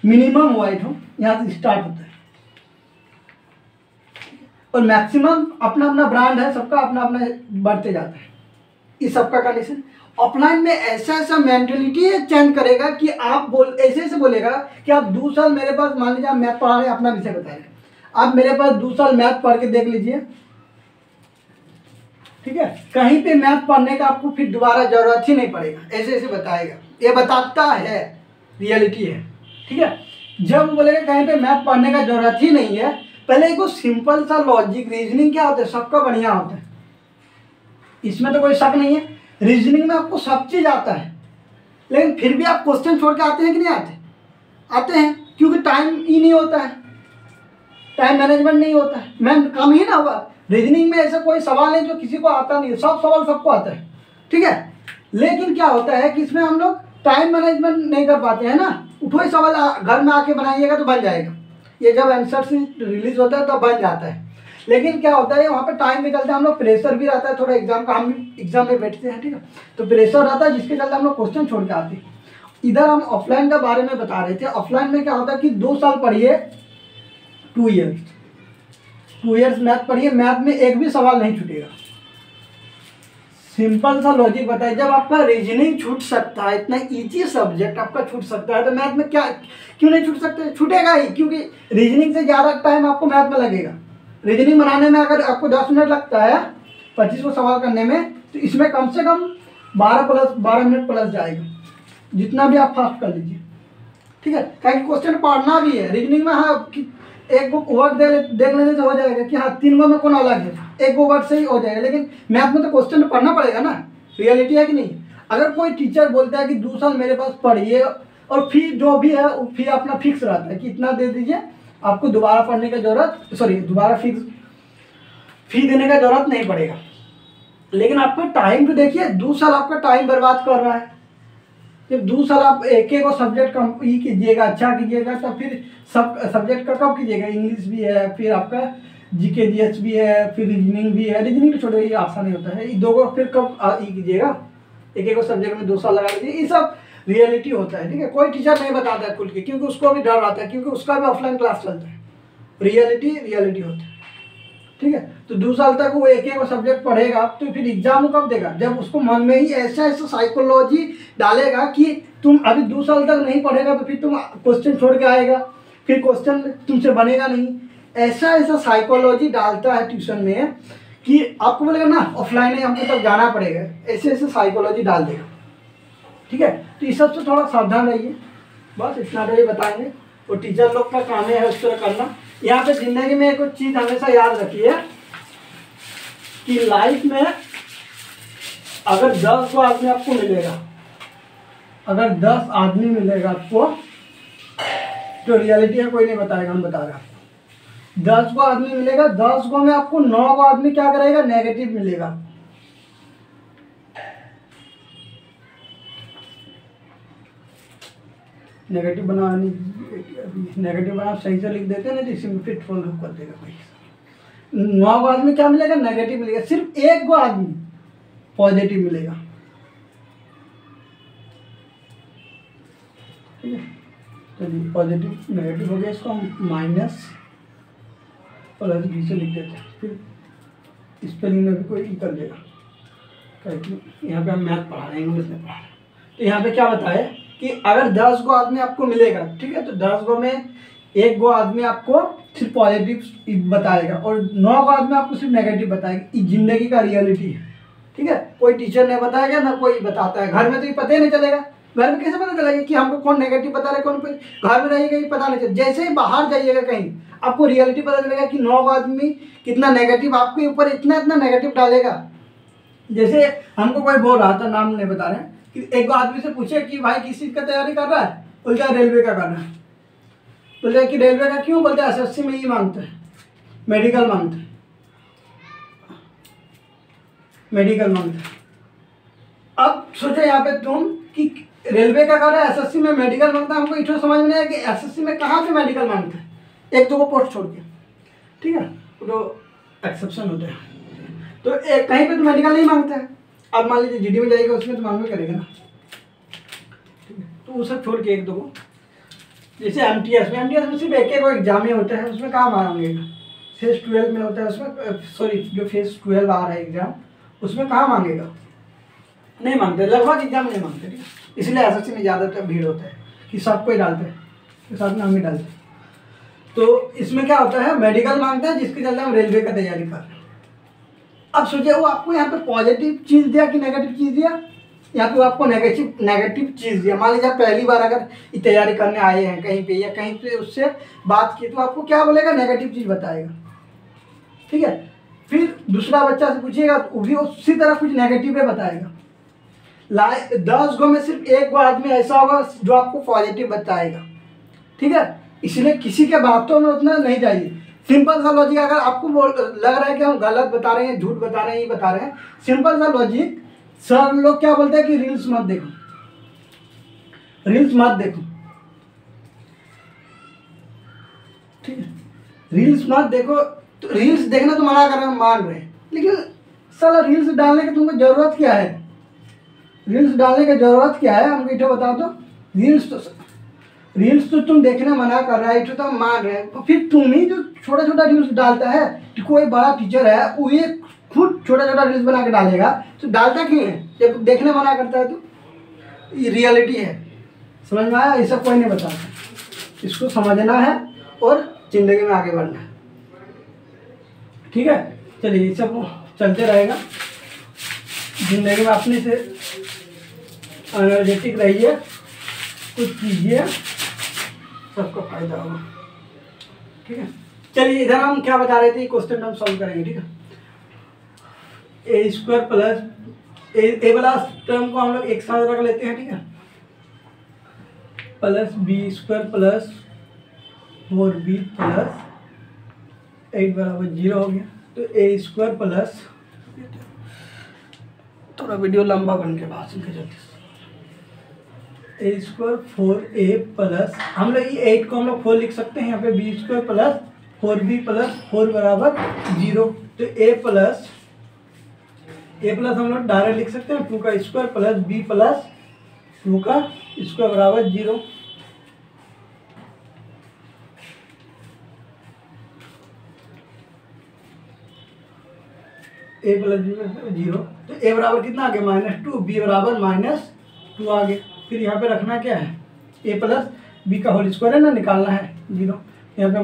मिनिमम वाइट हो यहाँ से स्टार्ट होता है, और मैक्सिमम अपना अपना ब्रांड है, सबका अपना अपना बढ़ते जाता है, इस सबका कंडीशन। ऑफलाइन में ऐसा ऐसा मेंटेलिटी चेंज करेगा कि आप ऐसे ऐसे बोलेगा कि आप 2 साल मेरे पास, मान लीजिए आप मैथ पढ़ा रहे हैं, अपना विषय बता रहे हैं, आप मेरे पास 2 साल मैथ पढ़ के देख लीजिए, ठीक है। कहीं पे मैथ पढ़ने का आपको फिर दोबारा जरूरत ही नहीं पड़ेगा, ऐसे ऐसे बताएगा, ये बताता है, रियलिटी है, ठीक है। जब बोलेगा कहीं पे मैथ पढ़ने का जरूरत ही नहीं है, पहले एक सिंपल सा लॉजिक रीजनिंग क्या होता है, सबका बढ़िया होता है, इसमें तो कोई शक नहीं है। रीजनिंग में आपको सब चीज़ आता है, लेकिन फिर भी आप क्वेश्चन छोड़ के आते हैं कि नहीं आते, आते हैं, क्योंकि टाइम ही नहीं होता है, टाइम मैनेजमेंट नहीं होता है, मैं कम ही ना हुआ। रीजनिंग में ऐसा कोई सवाल है जो किसी को आता नहीं है, सब सवाल सबको आता है, ठीक है। लेकिन क्या होता है कि इसमें हम लोग टाइम मैनेजमेंट नहीं कर पाते हैं ना, उठो ही सवाल घर में आके बनाइएगा तो बन जाएगा, ये जब आंसर से रिलीज होता है तब बन जाता है। लेकिन क्या होता है वहाँ पे टाइम के चलते हम लोग, प्रेशर भी रहता है थोड़ा एग्जाम का, हम एग्जाम में बैठते हैं, ठीक है, तो प्रेशर रहता है जिसके चलते हम लोग क्वेश्चन छोड़ के आते हैं। इधर हम ऑफलाइन के बारे में बता रहे थे, ऑफलाइन में क्या होता है कि 2 साल पढ़िए, 2 ईयर्स मैथ पढ़िए, मैथ में एक भी सवाल नहीं छूटेगा। सिंपल सा लॉजिक बताइए, जब आपका रीजनिंग छूट सकता है, इतना इजी सब्जेक्ट आपका छूट सकता है, तो मैथ में क्या क्यों नहीं छूट सकते, छूटेगा ही, क्योंकि रीजनिंग से ज़्यादा टाइम आपको मैथ में लगेगा। रीजनिंग बनाने में अगर आपको 10 मिनट लगता है 25 को सवाल करने में, तो इसमें कम से कम 12 मिनट प्लस जाएगा, जितना भी आप फास्ट कर लीजिए, ठीक है। क्योंकि क्वेश्चन पढ़ना भी है रीजनिंग में, हाँ एक बुक वर्ड देख लेने से हो जाएगा कि हाँ 3 गो में कौन अलग है, एक गो वर्ड से ही हो जाएगा, लेकिन मैथ में तो क्वेश्चन पढ़ना पड़ेगा ना, रियलिटी है कि नहीं। अगर कोई टीचर बोलता है कि 2 साल मेरे पास पढ़िए, और फी जो भी है वो फी अपना फिक्स रहता है कि इतना दे दीजिए, आपको दोबारा पढ़ने का जरूरत, दोबारा फी देने का जरूरत नहीं पड़ेगा। लेकिन आपका टाइम तो देखिए, 2 साल आपका टाइम बर्बाद कर रहा है। जब 2 साल आप एक एक सब्जेक्ट कम ही कीजिएगा, अच्छा कीजिएगा, तो फिर सब सब्जेक्ट का कब कीजिएगा, इंग्लिश भी है, फिर आपका जीके जीएस भी है, फिर रीजनिंग भी है। रीजनिंग तो छोड़िए, ये आसान नहीं होता है, ये 2 को फिर कब कीजिएगा, एक एक सब्जेक्ट में 2 साल लगा लीजिए। ये सब रियलिटी होता है, ठीक है। कोई टीचर नहीं बताता है खुल के, क्योंकि उसको भी डर आता है, क्योंकि उसका भी ऑफलाइन क्लास चलता है। रियलिटी होता है, ठीक है। तो 2 साल तक वो एक एक सब्जेक्ट पढ़ेगा, तो फिर एग्जाम कब देगा, जब उसको मन में ही ऐसा ऐसा साइकोलॉजी डालेगा कि तुम अभी 2 साल तक नहीं पढ़ेगा, तो फिर तुम क्वेश्चन छोड़ के आएगा, फिर क्वेश्चन तुमसे बनेगा नहीं। ऐसा ऐसा साइकोलॉजी डालता है ट्यूशन में कि आपको बोलेगा ना ऑफलाइन है, हमको तब जाना पड़ेगा, ऐसे ऐसे साइकोलॉजी डाल देगा, ठीक है। तो इस सब से थोड़ा सावधान रहिए, बस इतना तो ये बताएंगे। और टीचर लोग का काम है उस तरह करना। यहाँ पे जिंदगी में एक चीज़ हमेशा याद रखिए कि लाइफ में अगर 10 को आदमी आपको मिलेगा, अगर 10 आदमी मिलेगा आपको, तो रियलिटी है कोई नहीं बताएगा, हम बता रहे हैं आपको। 10 को आदमी मिलेगा, 10 को में आपको 9 को आदमी क्या करेगा, नेगेटिव मिलेगा। नेगेटिव बना सही से लिख देते हैं ना, तो इसी में फिट फोल्ड कर देगा कोई। 9 को आदमी क्या मिलेगा, नेगेटिव मिलेगा, सिर्फ 1 को आदमी पॉजिटिव मिलेगा, ठीक है। चलिए पॉजिटिव नेगेटिव हो गया, इसको हम माइनस प्लस बी से लिख देते हैं। फिर स्पेलिंग में भी कोई ई कर लेगा, क्योंकि यहाँ पे हम मैथ पढ़ा रहे हैं, इंग्लिश में पढ़ा रहे हैं। तो यहाँ पे क्या बताया कि अगर 10 गो आदमी आपको मिलेगा, ठीक है, तो 10 गो में 1 गो आदमी आपको सिर्फ पॉजिटिव बताएगा और 9 गो आदमी आपको सिर्फ नेगेटिव बताएगा। ये जिंदगी का रियलिटी है, ठीक है। कोई टीचर नहीं बताएगा ना कोई बताता है, घर में तो ये पता ही नहीं चलेगा। घर में कैसे पता चलेगा कि हमको कौन नेगेटिव बता रहा है, कौन घर में रहेगा ये पता नहीं चलेगा। जैसे ही बाहर जाइएगा कहीं आपको रियलिटी पता चलेगा कि 9 आदमी कितना नेगेटिव आपके ऊपर इतना नेगेटिव डालेगा। जैसे हमको कोई बोल रहा था, नाम नहीं बता रहे हैं, कि एक आदमी से पूछे कि भाई किस चीज़ का तैयारी कर रहा है, बोलता है रेलवे का कर रहा है। बोलते कि रेलवे का क्यों, बोलते हैं SSC में ये मांगते हैं, मेडिकल मांगते हैं, मेडिकल मांगते हैं। अब सोचो यहाँ पे तुम कि रेलवे का कर रहा है, SSC में मेडिकल मांगता है। हमको इतना समझ में नहीं आया कि SSC में कहाँ पे मेडिकल मांगते हैं, 1-2 को पोस्ट छोड़ के, ठीक है, तो एक्सेप्शन होते हैं। तो एक कहीं पे तो मेडिकल नहीं मांगता है। अब मान लीजिए GD में जाएगा, उसमें तो मांगना करेगा ना, ठीक है। तो वो सब छोड़ के 1-2 को, जैसे MTS में सिर्फ एक एग्जाम ही होता है, उसमें कहाँ मांगेगा। फेज 12 में होता है उसमें, सॉरी जो फेज 12 आ रहा है एग्जाम, उसमें कहाँ मांगेगा, नहीं मांगते, लगभग एग्जाम नहीं मांगते, ठीक है। इसलिए SSC में ज़्यादातर भीड़ होता है कि सब कोई डालते हैं, तो साथ में हम भी डालते हैं। तो इसमें क्या होता है, मेडिकल मांगते हैं, जिसके चलते हम रेलवे का तैयारी कर रहे हैं। अब सोचिए वो आपको यहाँ पे पॉजिटिव चीज़ दिया कि नेगेटिव चीज़ दिया, यहाँ पे आपको नेगेटिव चीज़ दिया। मान लीजिए आप पहली बार अगर ये तैयारी करने आए हैं कहीं पे, या कहीं पे उससे बात की, तो आपको क्या बोलेगा, नेगेटिव चीज़ बताएगा, ठीक है। फिर दूसरा बच्चा से पूछिएगा तो वो भी उसी तरह कुछ नेगेटिव है बताएगा। 10 गो में सिर्फ 1 गो आदमी ऐसा होगा जो आपको पॉजिटिव बताएगा, ठीक है। इसलिए किसी के बातों में उतना नहीं जाइए। सिंपल सा लॉजिक, अगर आपको लग रहा है कि हम गलत बता रहे हैं, झूठ बता रहे हैं, ये बता रहे हैं, सिंपल सा लॉजिक, सर लोग क्या बोलते हैं कि रील्स मत देखो, रील्स मत देखो, ठीक है, रील्स मत देखो। तो रील्स देखना तो मना कर रहे हैं, मान रहे हैं, लेकिन साला रील्स डालने की तुमको जरूरत क्या है, रील्स डालने की जरूरत क्या है, हमको इतना बताओ तो। रील्स तो तुम देखने मना कर रहा है, इतना तो हम मान रहे हैं, तो फिर तुम ही जो छोटा छोटा रील्स डालता है, तो कोई बड़ा टीचर है वो ये खुद छोटा छोटा रील्स बना के डालेगा, तो डालता क्यों है, जब देखने मना करता है। तो ये रियलिटी है, समझ में आया, ऐसा कोई नहीं बताता, इसको समझना है और ज़िंदगी में आगे बढ़ना है, ठीक है। चलिए ये सब चलते रहेगा, ज़िंदगी में अपने से एनर्जेटिक रहिए, कुछ कीजिए, सबको फायदा होगा, ठीक है। चलिए इधर हम क्या बता रहे थे, क्वेश्चन हम सॉल्व करेंगे, ठीक है। a² प्लस ए वाला टर्म को हम लोग एक साथ रख लेते हैं, ठीक है, plus b² plus 4b plus 8 बराबर 0 हो गया। तो a² प्लस, थोड़ा वीडियो लंबा बन के बाद सुन के चलते, a² 4a प्लस, हम लोग ये 8 को हम लोग 4 लिख सकते हैं, यहाँ पे b² प्लस 4b प्लस 4 बराबर 0। तो a प्लस हम लोग डायरेक्ट लिख सकते हैं 2 का स्क्वायर प्लस b प्लस 2 का स्क्वायर बराबर 0। a प्लस b बराबर 0। तो a बराबर कितना आ गया, -2, b बराबर -2 आ गया। फिर यहाँ पे रखना क्या है, a प्लस b का होल स्क्वायर है ना, निकालना है 0। यहाँ पे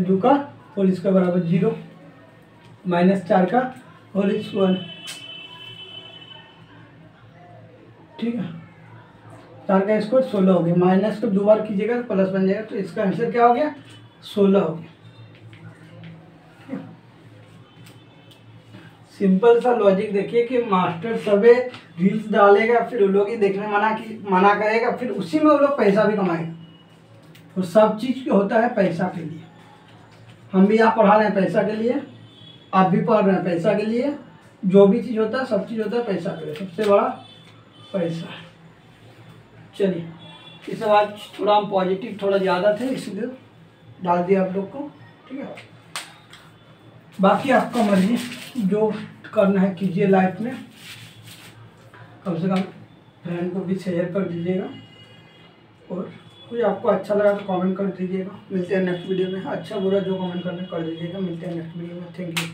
-2 का होल स्क्वायर बराबर 0, -4 का होल स्क्वायर, ठीक है। 4 का स्क्वायर 16 हो गया, माइनस को 2 बार कीजिएगा तो प्लस बन जाएगा। तो इसका आंसर क्या हो गया, 16 हो गया। सिंपल सा लॉजिक देखिए कि मास्टर सबे रील्स डालेगा, फिर वो लोग ही देखने मना करेगा, फिर उसी में वो लोग पैसा भी कमाएगा। और सब चीज़ होता है पैसा के लिए। हम भी यहाँ पढ़ा रहे हैं पैसा के लिए, आप भी पढ़ रहे हैं पैसा के लिए। जो भी चीज़ होता है, सब चीज़ होता है पैसा के लिए, सबसे बड़ा पैसा है। चलिए इस बार थोड़ा हम पॉजिटिव थोड़ा ज़्यादा थे, इसलिए डाल दिया आप लोग को, ठीक है। बाकी आपका मर्जी, जो करना है कीजिए लाइफ में, कम से कम फ्रेंड को भी शेयर कर दीजिएगा, और कोई आपको अच्छा लगा तो कमेंट कर दीजिएगा। मिलते हैं नेक्स्ट वीडियो में। अच्छा बुरा जो कमेंट करना कर दीजिएगा। मिलते हैं नेक्स्ट वीडियो में। Thank you.